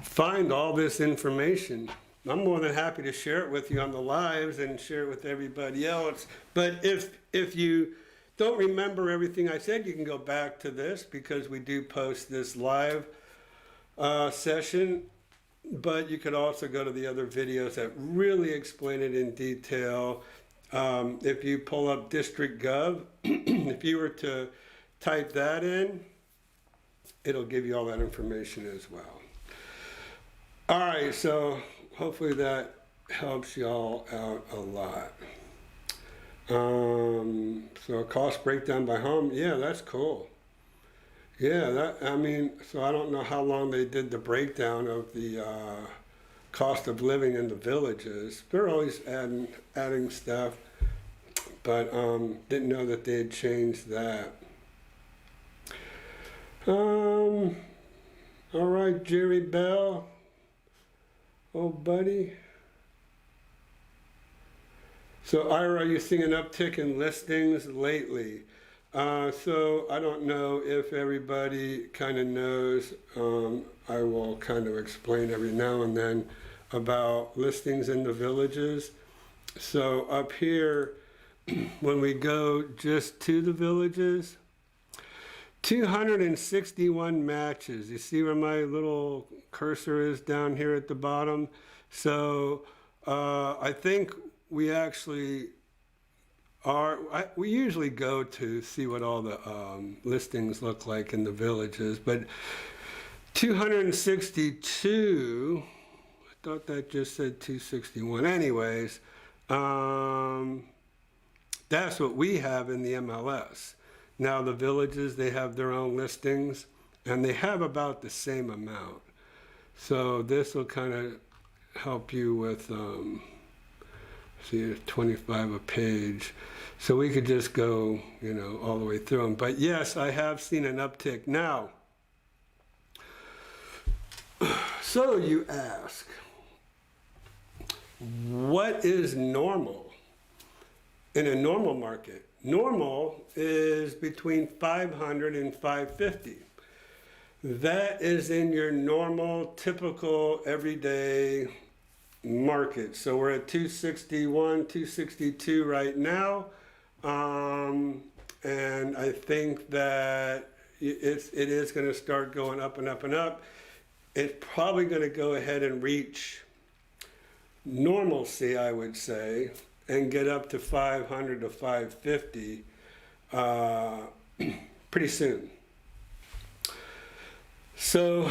find all this information. I'm more than happy to share it with you on the lives and share it with everybody else. But if you don't remember everything I said, you can go back to this because we do post this live session. But you could also go to the other videos that really explain it in detail. If you pull up District Gov, if you were to type that in, it'll give you all that information as well. All right, so hopefully that helps y'all out a lot. So a cost breakdown by home, yeah, that's cool. Yeah, so I don't know how long they did the breakdown of the cost of living in the villages. They're always adding stuff, but didn't know that they had changed that. All right, Jerry Bell. Oh, buddy. So, Ira, are you seeing an uptick in listings lately? So, I don't know if everybody kind of knows. I will kind of explain every now and then about listings in the villages. So, up here, when we go just to the villages, 261 matches. You see where my little cursor is down here at the bottom? So I think we actually we usually go to see what all the listings look like in the villages, but 262, I thought that just said 261. Anyways, that's what we have in the MLS. Now the villages, they have their own listings, and they have about the same amount. So this will kind of help you with, see, 25 a page. So we could just go, all the way through them. But yes, I have seen an uptick. Now, so you ask, what is normal in a normal market? Normal is between 500 and 550. That is in your normal, typical, everyday market. So we're at 261, 262 right now. And I think that it is going to start going up and up and up. It's probably going to go ahead and reach normalcy, I would say, and get up to 500 to 550 pretty soon. So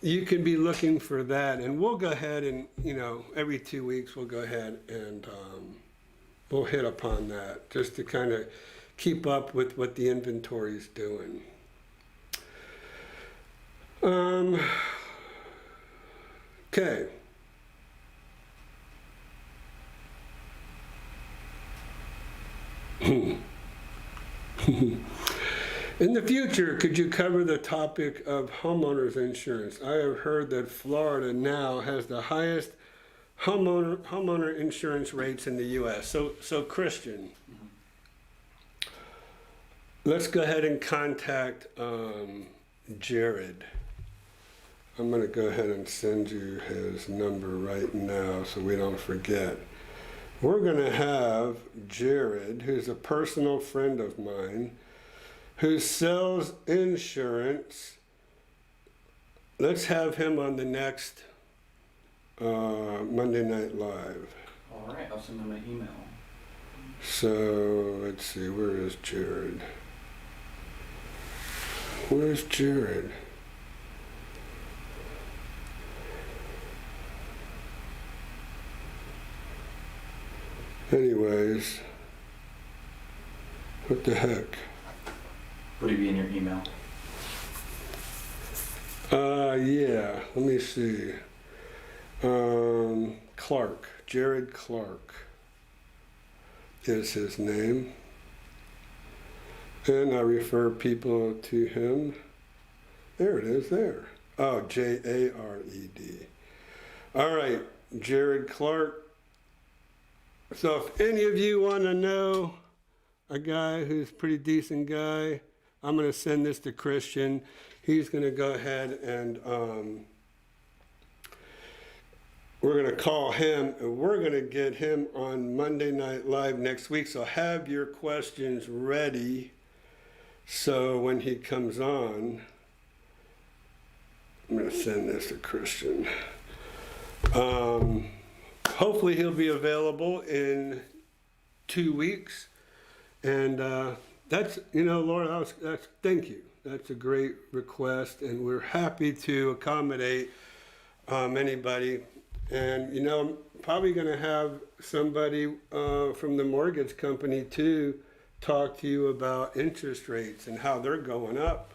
you can be looking for that, and we'll go ahead and, every 2 weeks we'll go ahead and we'll hit upon that just to kind of keep up with what the inventory is doing. Okay. In the future, could you cover the topic of homeowners insurance? I have heard that Florida now has the highest homeowner insurance rates in the U.S. So Christian, let's go ahead and contact Jared. I'm going to go ahead and send you his number right now so we don't forget. We're going to have Jared, who's a personal friend of mine, who sells insurance. Let's have him on the next Monday Night Live. All right, I'll send him an email. So let's see, where is Jared? Where's Jared? Anyways, what the heck? Would it be in your email? Yeah, let me see. Clark, Jared Clark is his name. And I refer people to him. There it is, there. Oh, Jared. All right, Jared Clark. So if any of you want to know a guy who's a pretty decent guy, I'm going to send this to Christian. He's going to go ahead and we're going to call him, and we're going to get him on Monday Night Live next week. So have your questions ready. So when he comes on, I'm going to send this to Christian. Hopefully he'll be available in 2 weeks. And that's, Laura, that's thank you. That's a great request, and we're happy to accommodate anybody. And, I'm probably going to have somebody from the mortgage company too talk to you about interest rates and how they're going up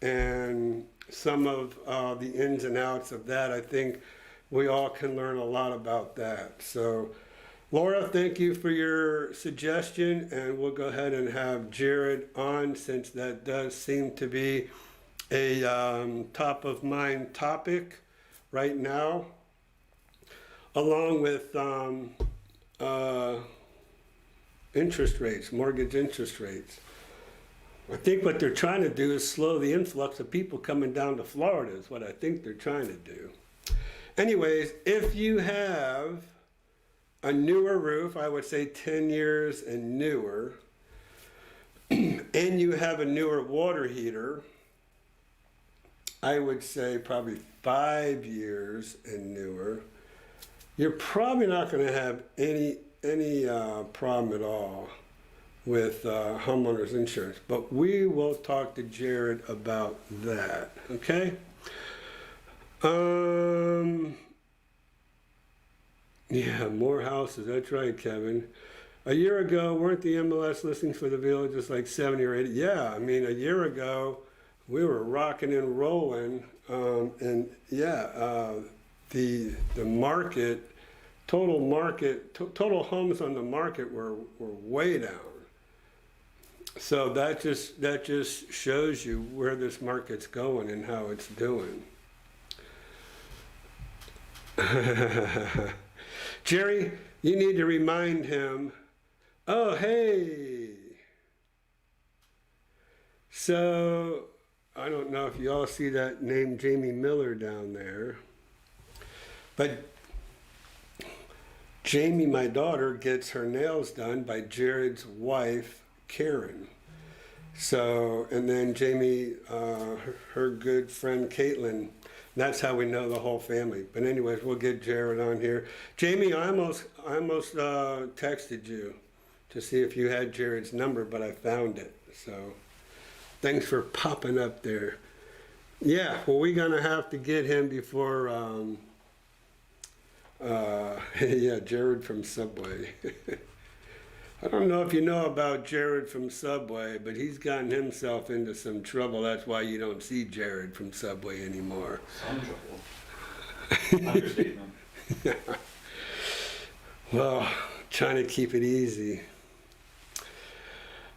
and some of the ins and outs of that. I think we all can learn a lot about that. So, Laura, thank you for your suggestion, and we'll go ahead and have Jared on, since that does seem to be a top of mind topic right now, along with interest rates, mortgage interest rates. I think what they're trying to do is slow the influx of people coming down to Florida is what I think they're trying to do. Anyways, if you have a newer roof, I would say 10 years and newer, and you have a newer water heater, I would say probably 5 years and newer, you're probably not going to have any problem at all with homeowners insurance. But we will talk to Jared about that, okay? Yeah, more houses. That's right, Kevin. A year ago, weren't the MLS listings for the villages like 70 or 80? Yeah, I mean, a year ago, we were rocking and rolling. And yeah, the market, total homes on the market were way down. So that just shows you where this market's going and how it's doing. Jerry, you need to remind him. Oh, hey. So, I don't know if you all see that name Jamie Miller down there, but Jamie, my daughter, gets her nails done by Jared's wife, Karen. So, and then Jamie, her good friend Caitlin. That's how we know the whole family. But anyways, we'll get Jared on here. Jamie, I almost texted you to see if you had Jared's number, but I found it. So thanks for popping up there. Yeah, well, we're gonna have to get him before. Yeah, Jared from Subway. I don't know if you know about Jared from Subway, but he's gotten himself into some trouble. That's why you don't see Jared from Subway anymore. Some trouble. Understatement. Yeah. Well, trying to keep it easy.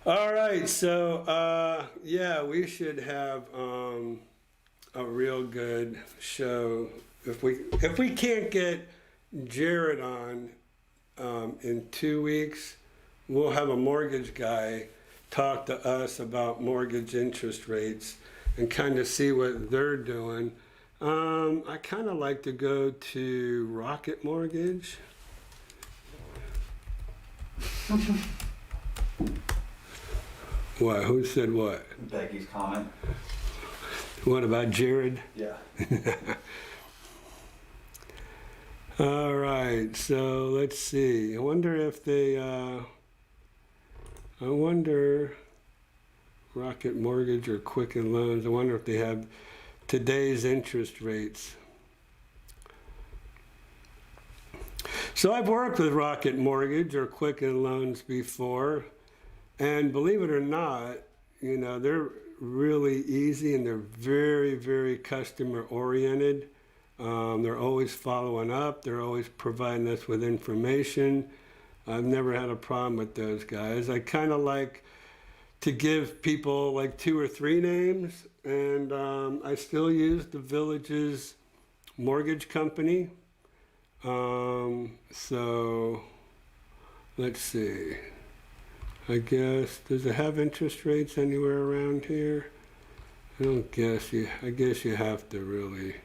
All right, so yeah, we should have a real good show. If we can't get Jared on in 2 weeks, we'll have a mortgage guy talk to us about mortgage interest rates and kind of see what they're doing. I kind of like to go to Rocket Mortgage. What? Who said what? Becky's comment. What about Jared? Yeah. All right, so let's see. I wonder if they, Rocket Mortgage or Quicken Loans, I wonder if they have today's interest rates. So I've worked with Rocket Mortgage or Quicken Loans before, and believe it or not, you know, they're really easy and they're very, very customer oriented. They're always following up. They're always providing us with information. I've never had a problem with those guys. I kind of like to give people like 2 or 3 names, and I still use the Village's mortgage company. So let's see. I guess, does it have interest rates anywhere around here? I guess you have to really.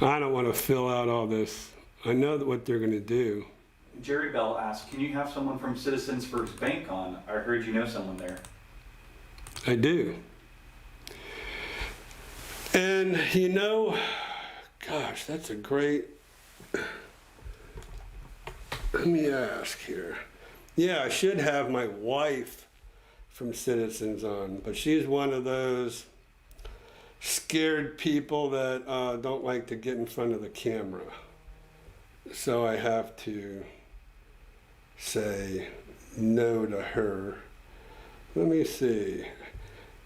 I don't want to fill out all this. I know what they're going to do. Jerry Bell asked, can you have someone from Citizens First Bank on? I heard you know someone there. I do. And you know, gosh, that's a great, let me ask here. Yeah, I should have my wife from Citizens on, but she's one of those scared people that don't like to get in front of the camera. So I have to say no to her. Let me see.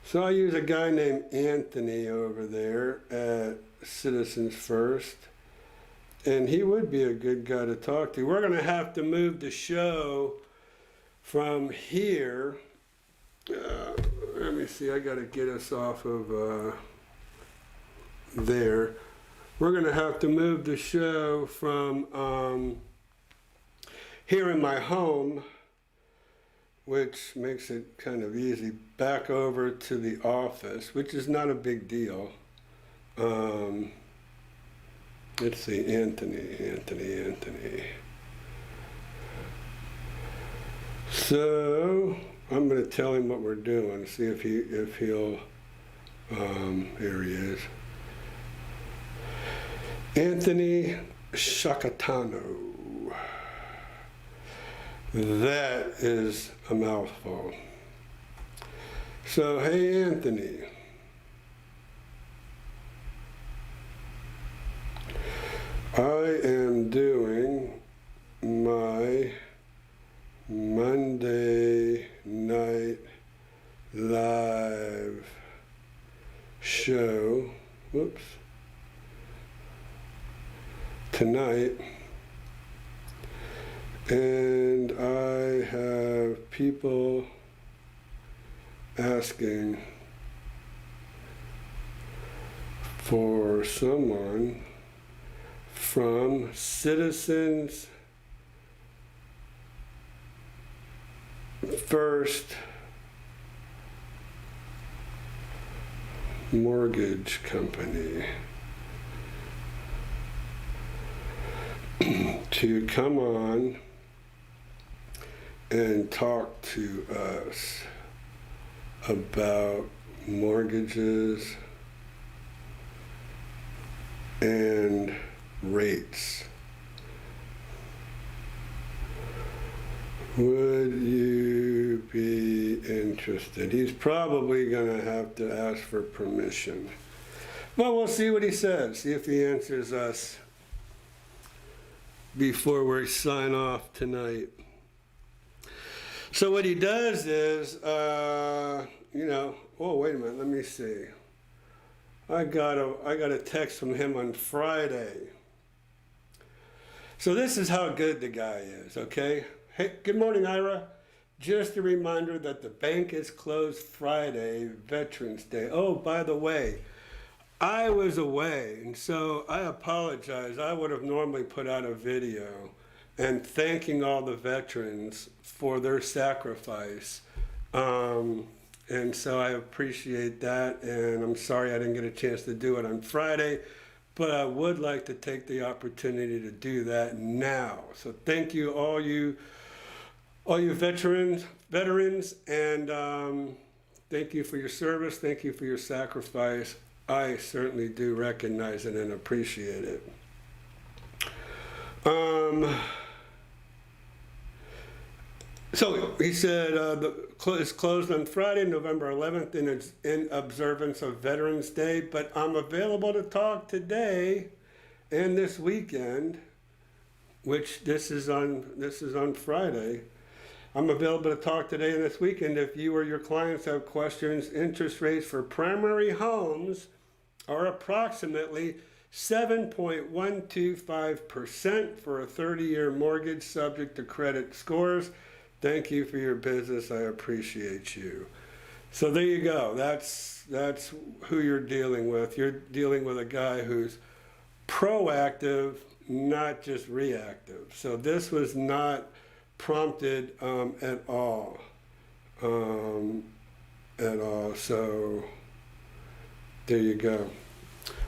So I use a guy named Anthony over there at Citizens First, and he would be a good guy to talk to. We're going to have to move the show from here. Let me see, I got to get us off of there. We're going to have to move the show from here in my home, which makes it kind of easy, back over to the office, which is not a big deal. Let's see, Anthony. So I'm going to tell him what we're doing, see if he'll, here he is. Anthony Shakatano. That is a mouthful. So, hey, Anthony. I am doing my Monday night live show, tonight, and I have people asking for someone from Citizens First Mortgage Company to come on and talk to us about mortgages and rates. Would you be interested? He's probably going to have to ask for permission. Well, we'll see what he says, see if he answers us before we sign off tonight. So what he does is, oh, wait a minute, let me see. I got a text from him on Friday. So this is how good the guy is, okay? Hey, good morning, Ira. Just a reminder that the bank is closed Friday, Veterans Day. Oh, by the way, I was away, and so I apologize. I would have normally put out a video and thanking all the veterans for their sacrifice. And so I appreciate that, and I'm sorry I didn't get a chance to do it on Friday, but I would like to take the opportunity to do that now. So thank you, all you veterans, and thank you for your service, thank you for your sacrifice. I certainly do recognize it and appreciate it. So he said it's closed on Friday, November 11th, and it's in observance of Veterans Day, but I'm available to talk today and this weekend, which this is on Friday. I'm available to talk today and this weekend if you or your clients have questions. Interest rates for primary homes are approximately 7.125% for a 30-year mortgage subject to credit scores. Thank you for your business. I appreciate you. So there you go. That's who you're dealing with. You're dealing with a guy who's proactive, not just reactive. So this was not prompted at all. So there you go.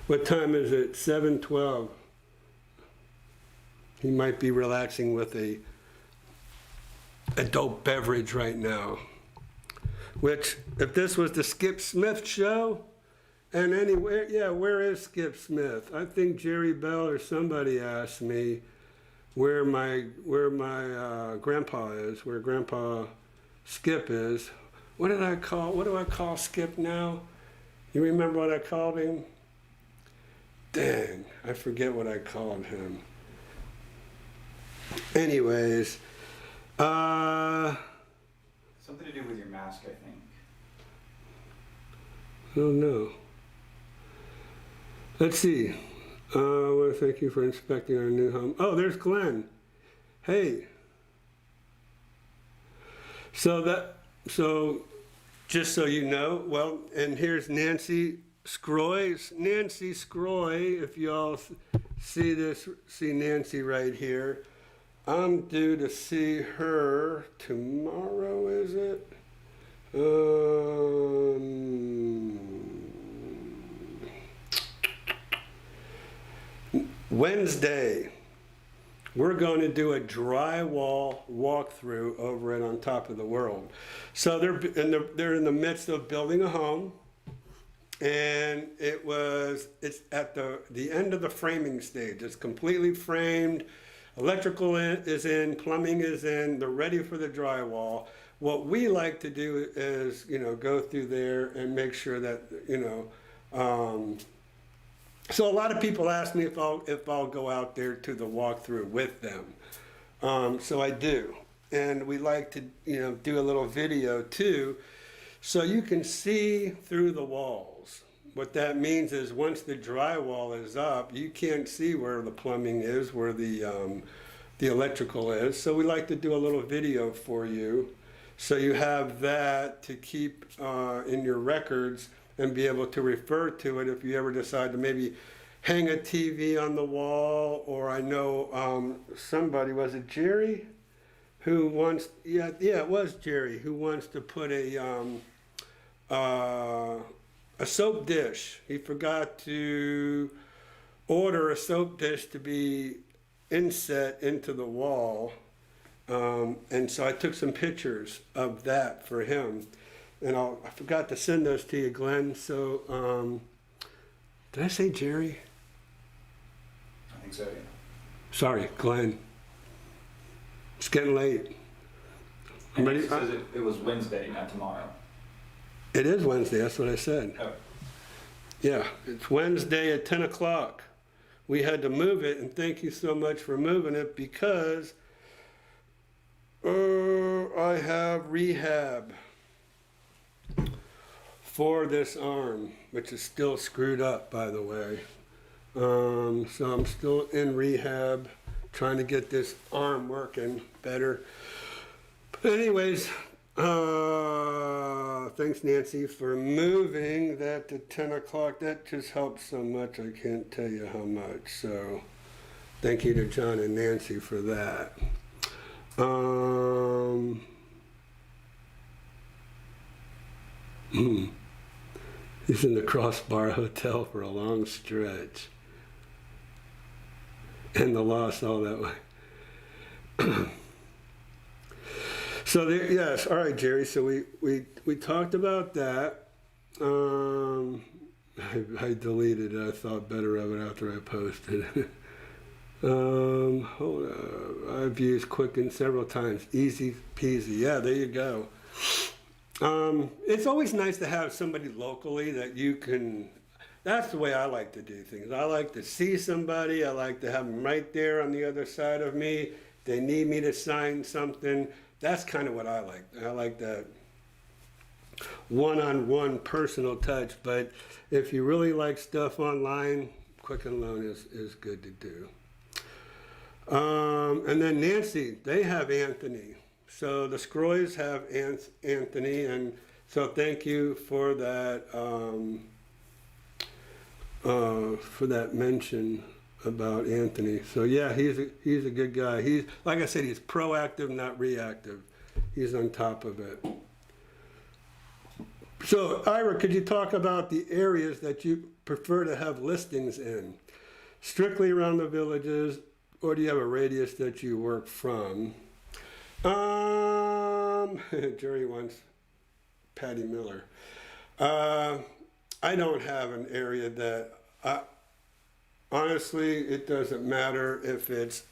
What time is it? 7:12. He might be relaxing with a adult beverage right now. Which, if this was the Skip Smith show, and anywhere, yeah, where is Skip Smith? I think Jerry Bell or somebody asked me where my grandpa is, where Grandpa Skip is. What do I call Skip now? You remember what I called him? Dang, I forget what I called him. Anyways, Something to do with your mask, I think. oh no. Let's see. I want to thank you for inspecting our new home. Oh, there's Glenn. Hey. So just so you know, well, and here's Nancy Scroy. Nancy Scroy, if you all see this, see Nancy right here. I'm due to see her tomorrow, is it? Wednesday. We're going to do a drywall walkthrough over it on Top of the World. So they're in the midst of building a home, and it's at the end of the framing stage. It's completely framed. Electrical is in, plumbing is in, they're ready for the drywall. What we like to do is, go through there and make sure that, so a lot of people ask me if I'll go out there to the walkthrough with them. So I do. And we like to, do a little video too, so you can see through the walls. What that means is once the drywall is up, you can't see where the plumbing is, where the electrical is. So we like to do a little video for you, so you have that to keep in your records and be able to refer to it if you ever decide to maybe hang a TV on the wall. Or I know somebody, was it Jerry, who wants? Yeah, it was Jerry who wants to put a soap dish. He forgot to order a soap dish to be inset into the wall. And so I took some pictures of that for him. And I forgot to send those to you, Glenn. So, did I say Jerry? I think so, yeah. Sorry, Glenn. It's getting late. I'm ready. It says it was Wednesday, not tomorrow. It is Wednesday, that's what I said. Oh. Yeah, it's Wednesday at 10 o'clock. We had to move it, and thank you so much for moving it, because I have rehab for this arm, which is still screwed up, by the way. So I'm still in rehab, trying to get this arm working better. But anyways, thanks, Nancy, for moving that to 10 o'clock. That just helps so much, I can't tell you how much. So thank you to John and Nancy for that. He's in the Crossbar Hotel for a long stretch. And the loss all that way. So there, yes, all right, Jerry. So we talked about that. I deleted it. I thought better of it after I posted it. Hold up. I've used Quicken several times. Easy peasy. Yeah, there you go. It's always nice to have somebody locally that you can. That's the way I like to do things. I like to see somebody. I like to have them right there on the other side of me. They need me to sign something. That's kind of what I like. I like that one-on-one personal touch. But if you really like stuff online, Quicken Loan is good to do. And then Nancy, they have Anthony. So the Scroys have Anthony, and so thank you for that mention about Anthony. So yeah, he's a good guy. He's, like I said, he's proactive, not reactive. He's on top of it. So Ira, could you talk about the areas that you prefer to have listings in? Strictly around the villages, or do you have a radius that you work from? Jerry wants Patty Miller. I don't have an area that, honestly, it doesn't matter if it's,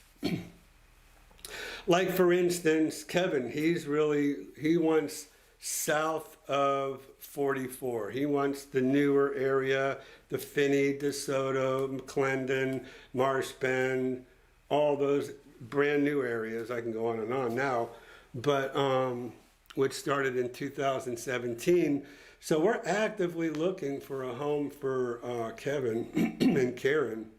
like for instance, Kevin, he wants south of 44. He wants the newer area, the Finney, DeSoto, McClendon, Marsh Bend, all those brand new areas. I can go on and on now, but which started in 2017. So we're actively looking for a home for Kevin and Karen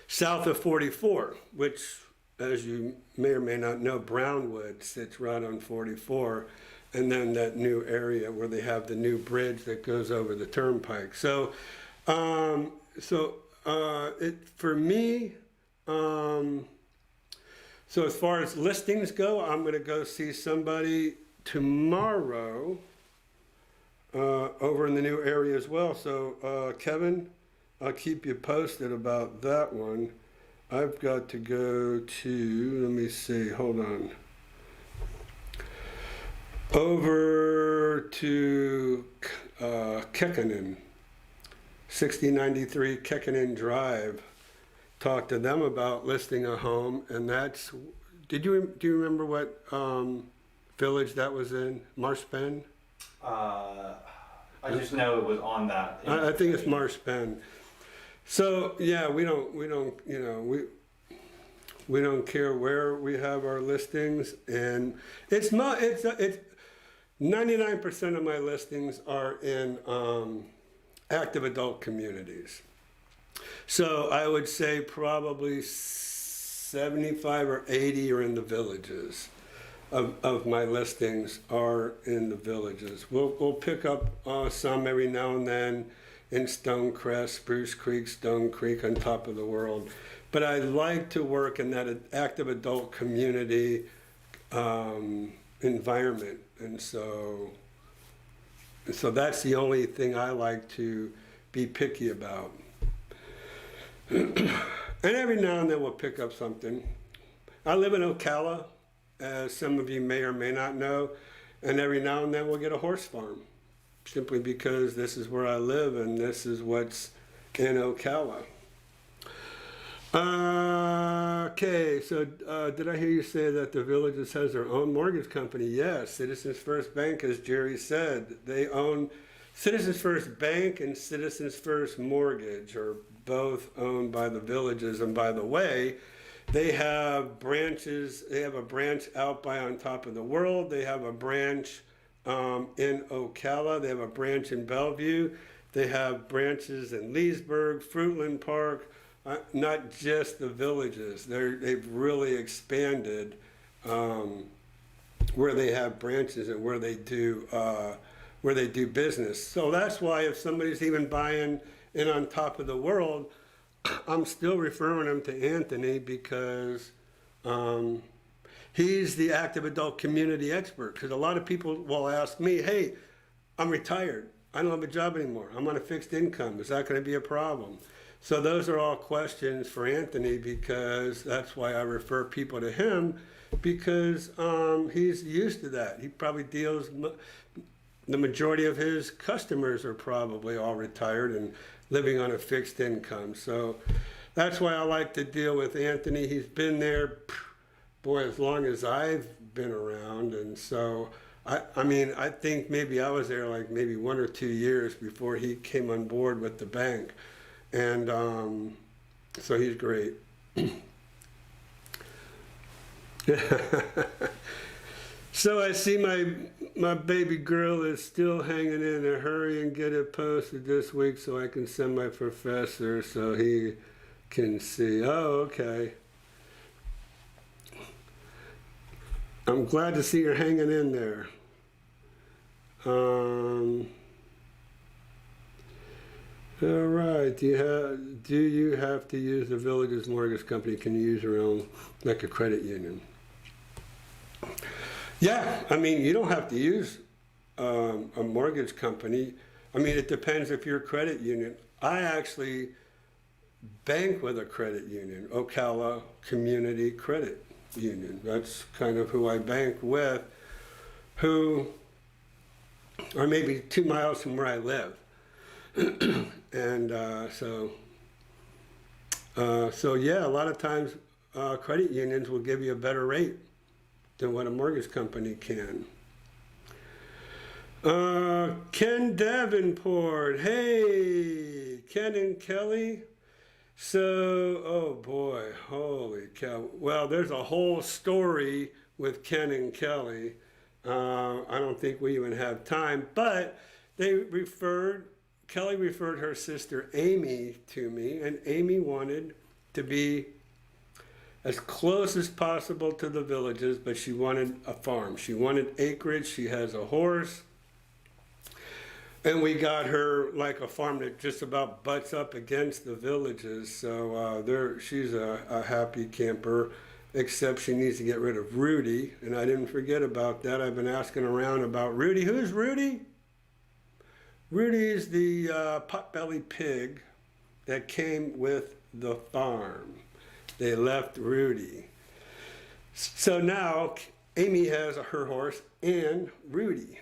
south of 44, which, as you may or may not know, Brownwood sits right on 44, and then that new area where they have the new bridge that goes over the turnpike. So, for me, so as far as listings go, I'm going to go see somebody tomorrow over in the new area as well. So Kevin, I'll keep you posted about that one. I've got to go to, let me see, hold on. Over to Kekkonen, 6093 Kekkonen Drive. Talk to them about listing a home, and that's, do you remember what village that was in? Marsh Bend? I just know it was on that. I think it's Marsh Bend. So yeah, we don't care where we have our listings, and it's 99% of my listings are in active adult communities. So I would say probably 75 or 80 are in the villages. Of my listings are in the villages. We'll pick up some every now and then in Stonecrest, Spruce Creek, Stone Creek, on top of the world. But I like to work in that active adult community environment, and so that's the only thing I like to be picky about. And every now and then we'll pick up something. I live in Ocala, as some of you may or may not know, and every now and then we'll get a horse farm, simply because this is where I live and this is what's in Ocala. Okay, so did I hear you say that the Villages has their own mortgage company? Yes, Citizens First Bank, as Jerry said, they own Citizens First Bank and Citizens First Mortgage are both owned by the Villages. And by the way, they have branches. They have a branch out by On Top of the World. They have a branch in Ocala. They have a branch in Bellevue. They have branches in Leesburg, Fruitland Park. Not just the Villages. They've really expanded where they have branches and where they do business. So that's why if somebody's even buying in On Top of the World, I'm still referring them to Anthony because he's the active adult community expert. Because a lot of people will ask me, hey, I'm retired. I don't have a job anymore. I'm on a fixed income. Is that going to be a problem? So those are all questions for Anthony, because that's why I refer people to him, because he's used to that. He probably deals, the majority of his customers are probably all retired and living on a fixed income. So that's why I like to deal with Anthony. He's been there, boy, as long as I've been around. And so I mean, I think maybe I was there like maybe 1 or 2 years before he came on board with the bank. And so he's great. So I see my baby girl is still hanging in there. Hurry and get it posted this week so I can send my professor so he can see. Oh, okay. I'm glad to see you're hanging in there. All right. Do you have to use the village's mortgage company? Can you use your own, like a credit union? Yeah, I mean, you don't have to use a mortgage company. I mean, it depends if you're a credit union. I actually bank with a credit union, Ocala Community Credit Union. That's kind of who I bank with, who are maybe 2 miles from where I live. And so yeah, a lot of times credit unions will give you a better rate than what a mortgage company can. Ken Davenport, hey, Ken and Kelly. So, oh boy, holy cow. Well, there's a whole story with Ken and Kelly. I don't think we even have time, but Kelly referred her sister Amy to me, and Amy wanted to be as close as possible to the villages, but she wanted a farm. She wanted acreage. She has a horse. And we got her like a farm that just about butts up against the villages. So she's a happy camper, except she needs to get rid of Rudy. And I didn't forget about that. I've been asking around about Rudy. Who's Rudy? Rudy's the potbelly pig that came with the farm. They left Rudy. So now Amy has her horse and Rudy.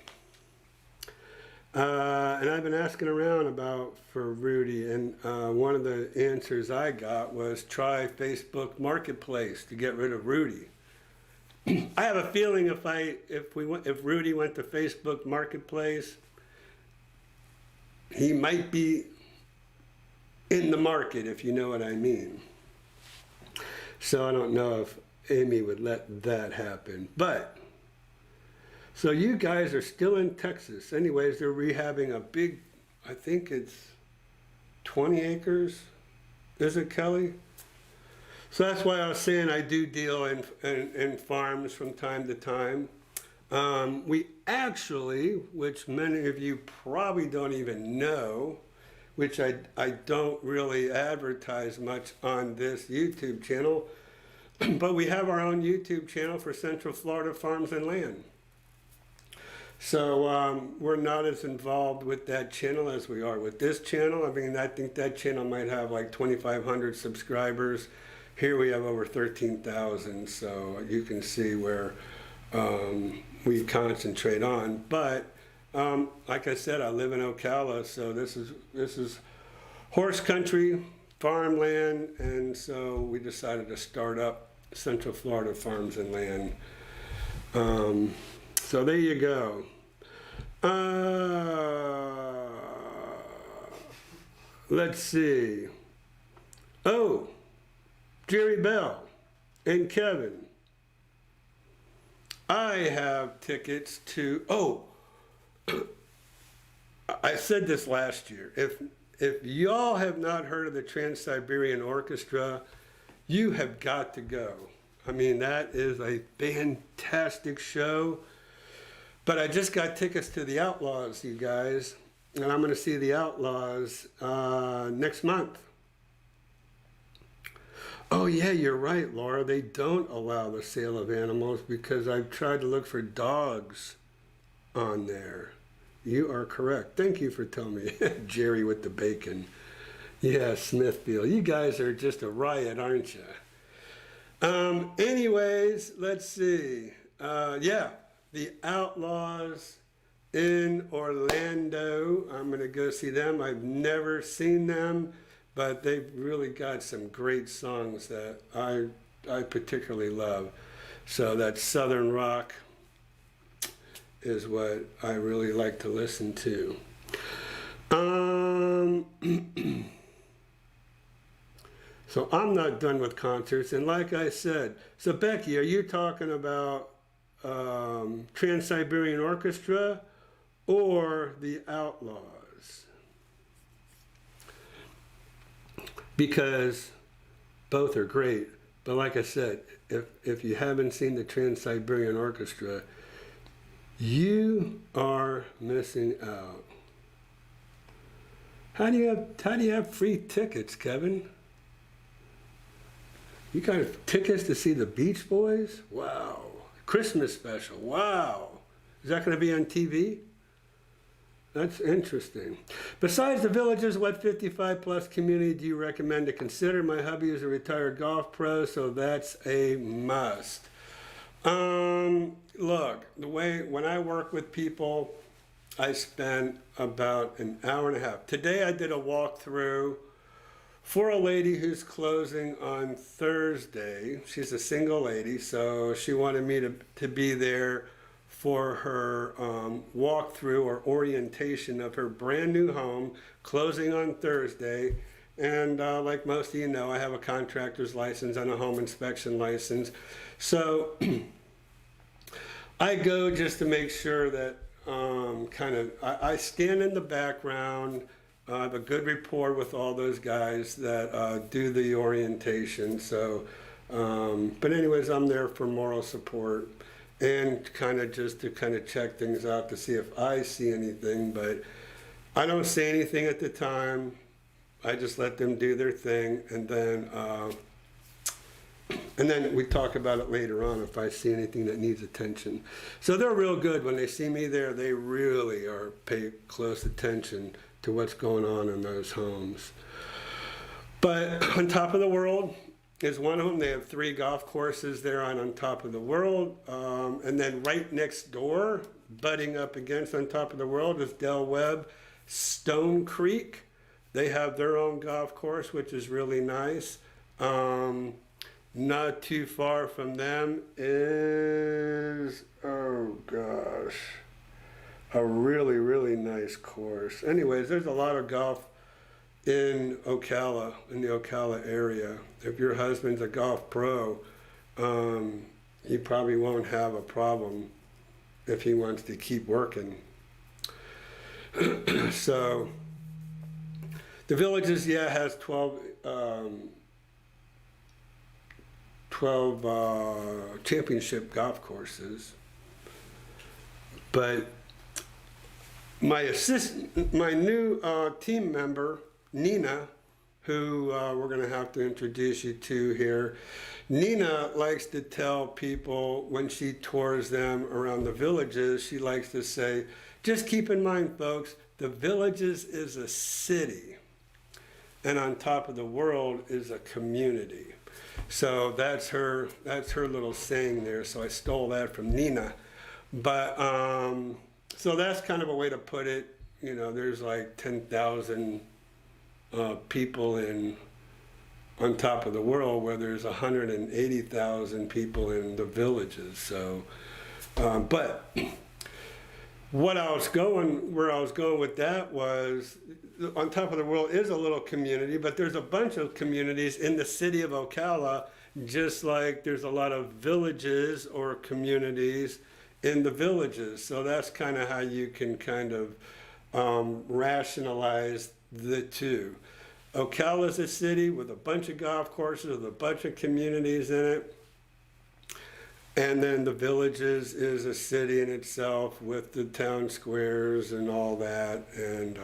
And I've been asking around for Rudy, and one of the answers I got was try Facebook Marketplace to get rid of Rudy. I have a feeling if Rudy went to Facebook Marketplace, he might be in the market, if you know what I mean. So I don't know if Amy would let that happen. But, so you guys are still in Texas. Anyways, they're rehabbing a big, I think it's 20 acres. Is it, Kelly? So that's why I was saying I do deal in farms from time to time. We actually, which many of you probably don't even know, which I don't really advertise much on this YouTube channel, but we have our own YouTube channel for Central Florida Farms and Land. So we're not as involved with that channel as we are with this channel. I mean, I think that channel might have like 2,500 subscribers. Here we have over 13,000, so you can see where we concentrate on. But like I said, I live in Ocala, so this is horse country, farmland, and so we decided to start up Central Florida Farms and Land. So there you go. Let's see. Oh, Jerry Bell and Kevin. I have tickets to, I said this last year. If y'all have not heard of the Trans-Siberian Orchestra, you have got to go. I mean, that is a fantastic show. But I just got tickets to the Outlaws, you guys. And I'm going to see the Outlaws next month. Oh yeah, you're right, Laura. They don't allow the sale of animals because I've tried to look for dogs on there. You are correct. Thank you for telling me. Jerry with the bacon. Yeah, Smithfield. You guys are just a riot, aren't you? Anyways, let's see. Yeah, the Outlaws in Orlando. I'm going to go see them. I've never seen them, but they've really got some great songs that I particularly love. So that's Southern rock. is what I really like to listen to. So I'm not done with concerts, and like I said, so Becky, are you talking about Trans-Siberian Orchestra or the Outlaws? Because both are great, but like I said, if you haven't seen the Trans-Siberian Orchestra, you are missing out. How do you have free tickets, Kevin? You got tickets to see the Beach Boys? Wow. Christmas special. Wow. Is that going to be on TV? That's interesting. Besides the Villages, what 55 plus community do you recommend to consider? My hubby is a retired golf pro, so that's a must. Look, when I work with people, I spend about an hour and a half. Today I did a walkthrough for a lady who's closing on Thursday. She's a single lady, so she wanted me to be there for her walkthrough or orientation of her brand new home, closing on Thursday. And like most of you know, I have a contractor's license and a home inspection license. So I go just to make sure that I stand in the background. I have a good rapport with all those guys that do the orientation. So, but anyways, I'm there for moral support and just to check things out to see if I see anything. But I don't say anything at the time. I just let them do their thing, and then we talk about it later on if I see anything that needs attention. So they're real good. When they see me there, they really pay close attention to what's going on in those homes. But On Top of the World is one of them. They have 3 golf courses there on Top of the World. And then right next door, butting up against On Top of the World, is Del Webb Stone Creek. They have their own golf course, which is really nice. Not too far from them is, oh gosh, a really, really nice course. Anyways, there's a lot of golf in Ocala, in the Ocala area. If your husband's a golf pro, he probably won't have a problem if he wants to keep working. So, the Villages, has 12 championship golf courses, but my new team member, Nina, who we're going to have to introduce you to here. Nina likes to tell people when she tours them around the Villages, she likes to say, just keep in mind, folks, the Villages is a city, and On Top of the World is a community. So that's her little saying there. So I stole that from Nina. But so that's kind of a way to put it. There's like 10,000 people On Top of the World, where there's 180,000 people in the Villages. So, but where I was going with that was, On Top of the World is a little community, but there's a bunch of communities in the city of Ocala, just like there's a lot of villages or communities in the Villages. So that's kind of how you can rationalize the two. Ocala is a city with a bunch of golf courses, with a bunch of communities in it. And then the Villages is a city in itself with the town squares and all that. And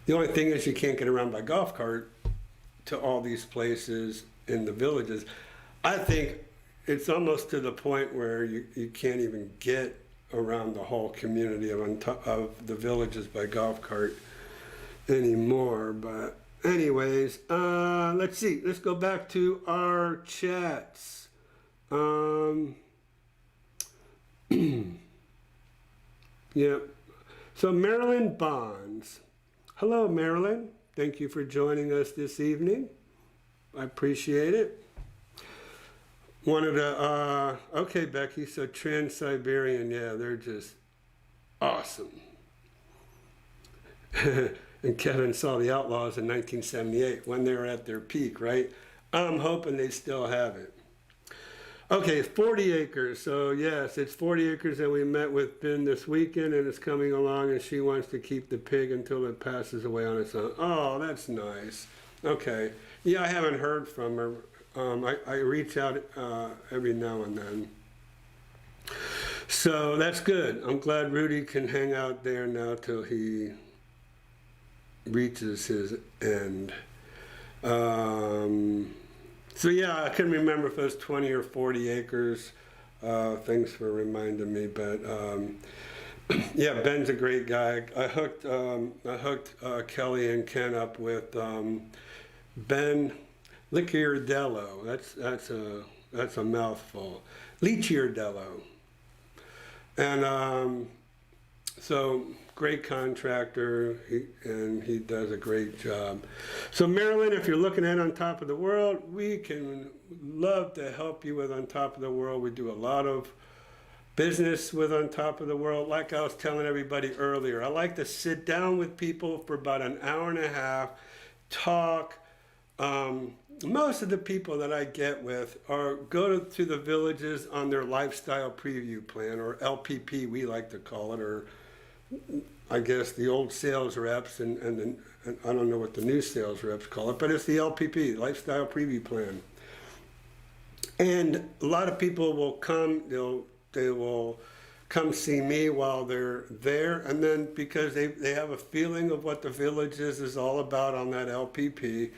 the only thing is you can't get around by golf cart to all these places in the Villages. I think it's almost to the point where you can't even get around the whole community of the Villages by golf cart anymore. But anyways, let's see. Let's go back to our chats. Yeah. So Marilyn Bonds. Hello, Marilyn. Thank you for joining us this evening. I appreciate it. One of the, okay, Becky, so Trans-Siberian, yeah, they're just awesome. And Kevin saw the Outlaws in 1978 when they were at their peak, right? I'm hoping they still have it. Okay, 40 acres. So yes, it's 40 acres that we met with Ben this weekend, and it's coming along, and she wants to keep the pig until it passes away on its own. Oh, that's nice. Okay. Yeah, I haven't heard from her. I reach out every now and then. So that's good. I'm glad Rudy can hang out there now till he reaches his end. So yeah, I couldn't remember if it was 20 or 40 acres. Thanks for reminding me, but yeah, Ben's a great guy. I hooked Kelly and Ken up with Ben Licciardello. That's a mouthful. Licciardello, and so great contractor, and he does a great job. So Marilyn, if you're looking at On Top of the World, we can love to help you with On Top of the World. We do a lot of business with On Top of the World. Like I was telling everybody earlier, I like to sit down with people for about an hour and a half, talk. Most of the people that I get with go to the villages on their lifestyle preview plan, or LPP we like to call it, or I guess the old sales reps, and I don't know what the new sales reps call it, but it's the LPP, Lifestyle Preview Plan. And a lot of people will come, they will come see me while they're there, and then because they have a feeling of what the village is all about on that LPP,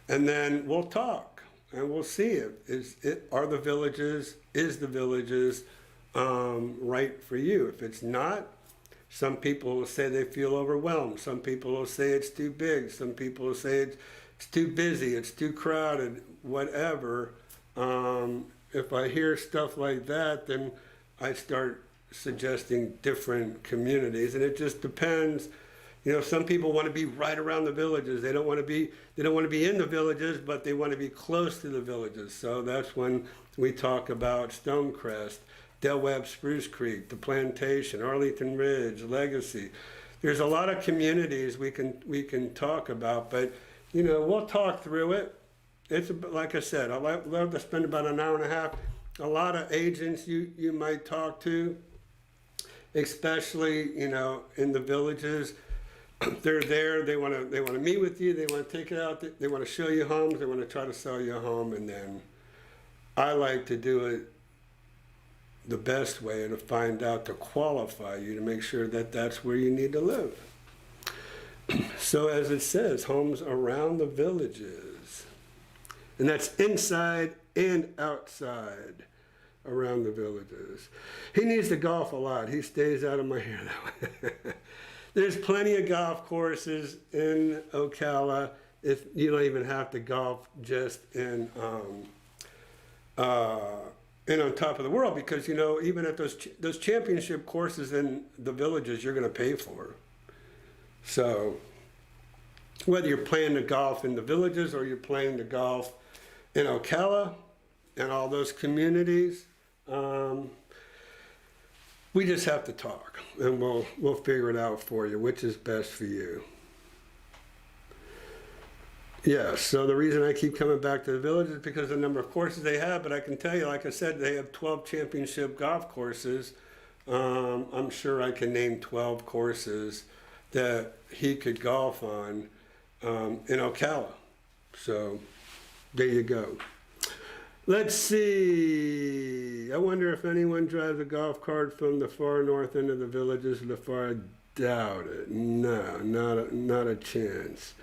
and then we'll talk and we'll see is the villages right for you. If it's not, some people will say they feel overwhelmed. Some people will say it's too big. Some people will say it's too busy, it's too crowded, whatever. If I hear stuff like that, then I start suggesting different communities, and it just depends. You know, some people want to be right around the villages. They don't want to be in the villages, but they want to be close to the villages. So that's when we talk about Stonecrest, Del Webb, Spruce Creek, the Plantation, Arlington Ridge, Legacy. There's a lot of communities we can talk about, but you know, we'll talk through it. It's like I said, I love to spend about an hour and a half. A lot of agents you might talk to, especially in the villages. They're there. They want to meet with you. They want to take it out. They want to show you homes. They want to try to sell you a home, and then I like to do it the best way to find out, to qualify you, to make sure that that's where you need to live. So as it says, homes around the villages. And that's inside and outside around the villages. He needs to golf a lot. He stays out of my hair that way. There's plenty of golf courses in Ocala. If you don't even have to golf just in On Top of the World, because even at those championship courses in the villages, you're going to pay for. So whether you're playing the golf in the villages or you're playing the golf in Ocala and all those communities, we just have to talk, and we'll figure it out for you, which is best for you. Yeah, so the reason I keep coming back to the village is because of the number of courses they have, but I can tell you, like I said, they have 12 championship golf courses. I'm sure I can name 12 courses that he could golf on in Ocala. So there you go. Let's see. I wonder if anyone drives a golf cart from the far north end of the villages to the far. I doubt it. No, not a chance.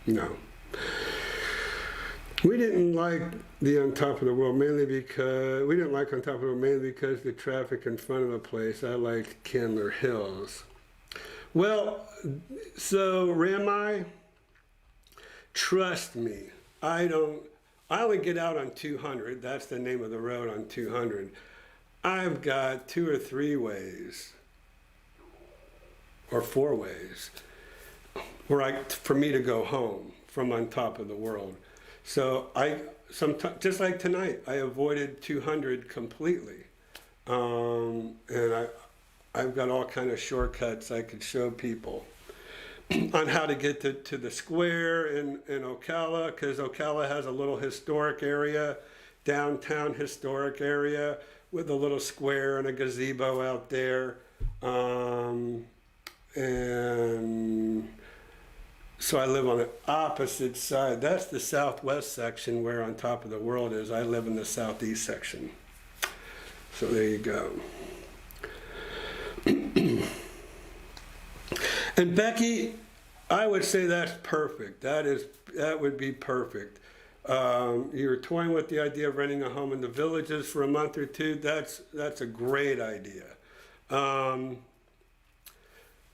No. We didn't like the On Top of the World mainly because the traffic in front of the place. I liked Candler Hills. Well, so Rami, trust me, I only get out on 200. That's the name of the road on 200. I've got 2 or 3 ways or 4 ways for me to go home from On Top of the World. So sometimes, just like tonight, I avoided 200 completely. And I've got all kind of shortcuts I could show people on how to get to the square in Ocala, because Ocala has a little historic area, downtown historic area with a little square and a gazebo out there. And so I live on the opposite side. That's the southwest section where On Top of the World is. I live in the southeast section. So there you go. And Becky, I would say that's perfect. That would be perfect. You're toying with the idea of renting a home in the Villages for a month or two. That's a great idea.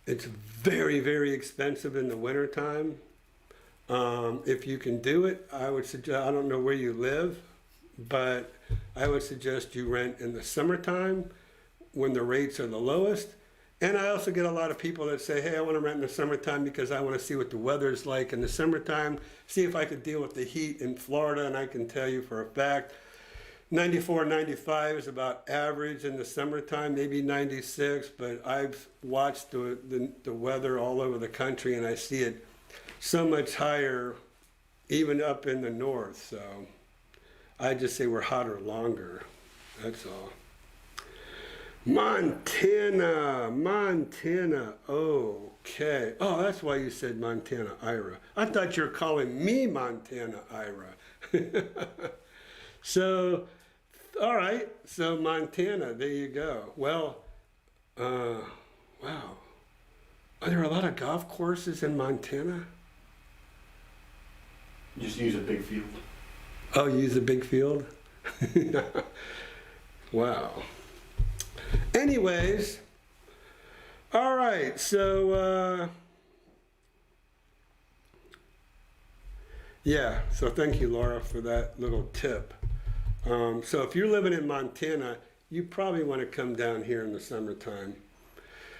It's very, very expensive in the wintertime. If you can do it, I would suggest, I don't know where you live, but I would suggest you rent in the summertime when the rates are the lowest. And I also get a lot of people that say, hey, I want to rent in the summertime because I want to see what the weather's like in the summertime, see if I could deal with the heat in Florida. And I can tell you for a fact, 94, 95 is about average in the summertime, maybe 96, but I've watched the weather all over the country and I see it so much higher, even up in the north. So I just say we're hotter longer, that's all. Montana, okay. Oh, that's why you said Montana Ira. I thought you were calling me Montana Ira. So, all right, so Montana, there you go. Well, wow. Are there a lot of golf courses in Montana? You just use a big field. Oh, you use a big field? Wow. Anyways, all right, so, yeah, so thank you, Laura, for that little tip. So if you're living in Montana, you probably want to come down here in the summertime.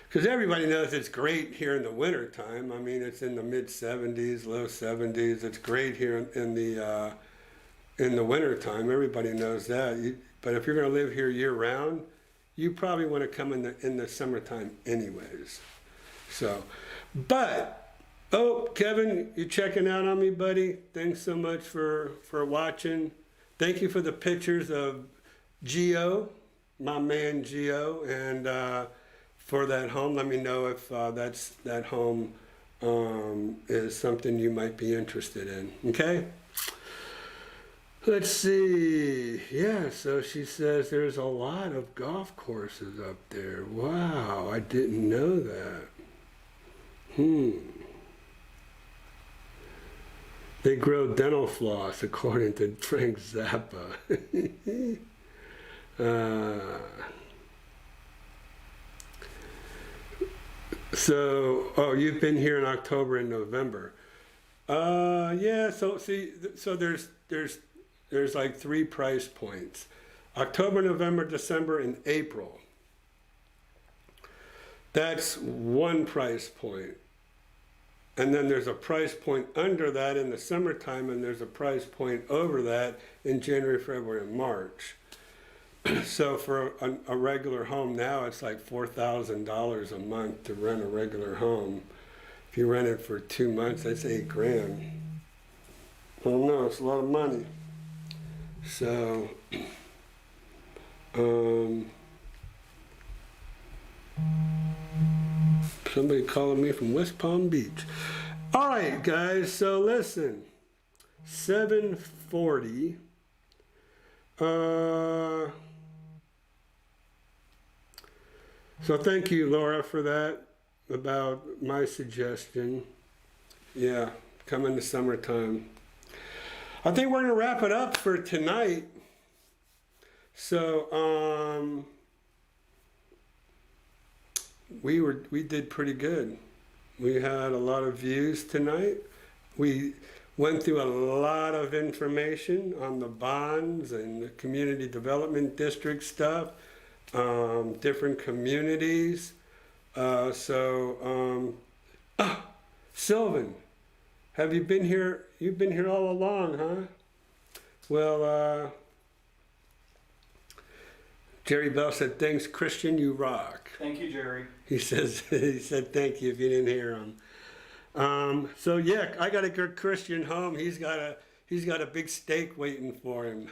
Because everybody knows it's great here in the wintertime. I mean, it's in the mid 70s, low 70s. It's great here in the wintertime. Everybody knows that. But if you're going to live here year round, you probably want to come in the summertime anyways. So, but, oh, Kevin, you checking out on me, buddy? Thanks so much for watching. Thank you for the pictures of Gio, my man Gio, and for that home. Let me know if that home is something you might be interested in, okay? Let's see. Yeah, so she says there's a lot of golf courses up there. Wow, I didn't know that. They grow dental floss, according to Frank Zappa. So, oh, you've been here in October and November. Yeah, so see, so there's like 3 price points. October, November, December, and April. That's one price point. And then there's a price point under that in the summertime, and there's a price point over that in January, February, and March. So for a regular home now, it's like $4,000 a month to rent a regular home. If you rent it for 2 months, that's $8,000. I don't know, it's a lot of money. So, somebody calling me from West Palm Beach. All right, guys, so listen, 7:40. So thank you, Laura, for that, about my suggestion. Yeah, come in the summertime. I think we're gonna wrap it up for tonight. So we did pretty good. We had a lot of views tonight. We went through a lot of information on the bonds and the community development district stuff, different communities. Sylvan, have you been here? You've been here all along, huh? Well, Jerry Bell said, "Thanks, Christian, you rock." Thank you, Jerry. He said thank you if you didn't hear him. So yeah, I got a good Christian home. He's got a big steak waiting for him.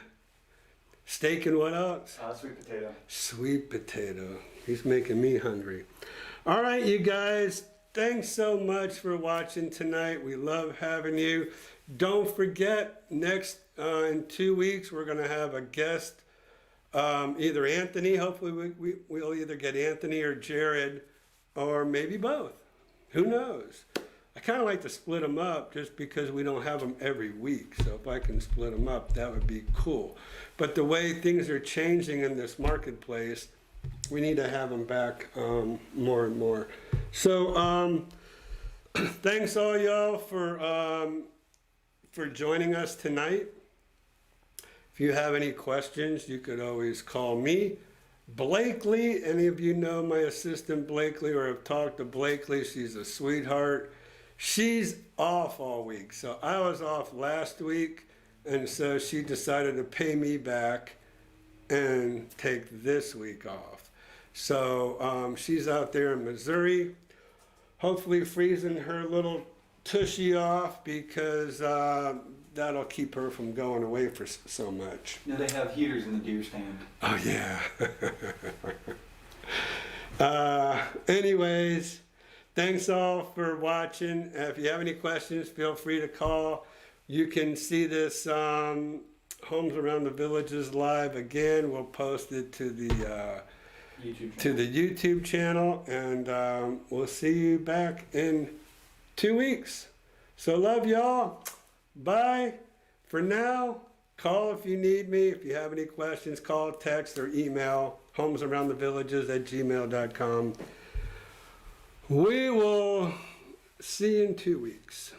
Steak and what else? Sweet potato. Sweet potato. He's making me hungry. All right, you guys. Thanks so much for watching tonight. We love having you. Don't forget, next in 2 weeks we're gonna have a guest. Either Anthony, hopefully we'll either get Anthony or Jared, or maybe both. Who knows? I kind of like to split them up just because we don't have them every week. So if I can split them up, that would be cool. But the way things are changing in this marketplace, we need to have them back more and more. So thanks all y'all for joining us tonight. If you have any questions, you could always call me. Blakely, any of you know my assistant Blakely or have talked to Blakely, she's a sweetheart. She's off all week. So I was off last week, and so she decided to pay me back and take this week off. So she's out there in Missouri, hopefully freezing her little tushy off because that'll keep her from going away for so much. Yeah, they have heaters in the deer stand. Oh yeah. Anyways, thanks all for watching. If you have any questions, feel free to call. You can see this Homes Around the Villages live again. We'll post it to the YouTube channel, and we'll see you back in 2 weeks. So love y'all. Bye. For now, call if you need me. If you have any questions, call, text, or email homesaroundthevillages@gmail.com. We will see you in 2 weeks.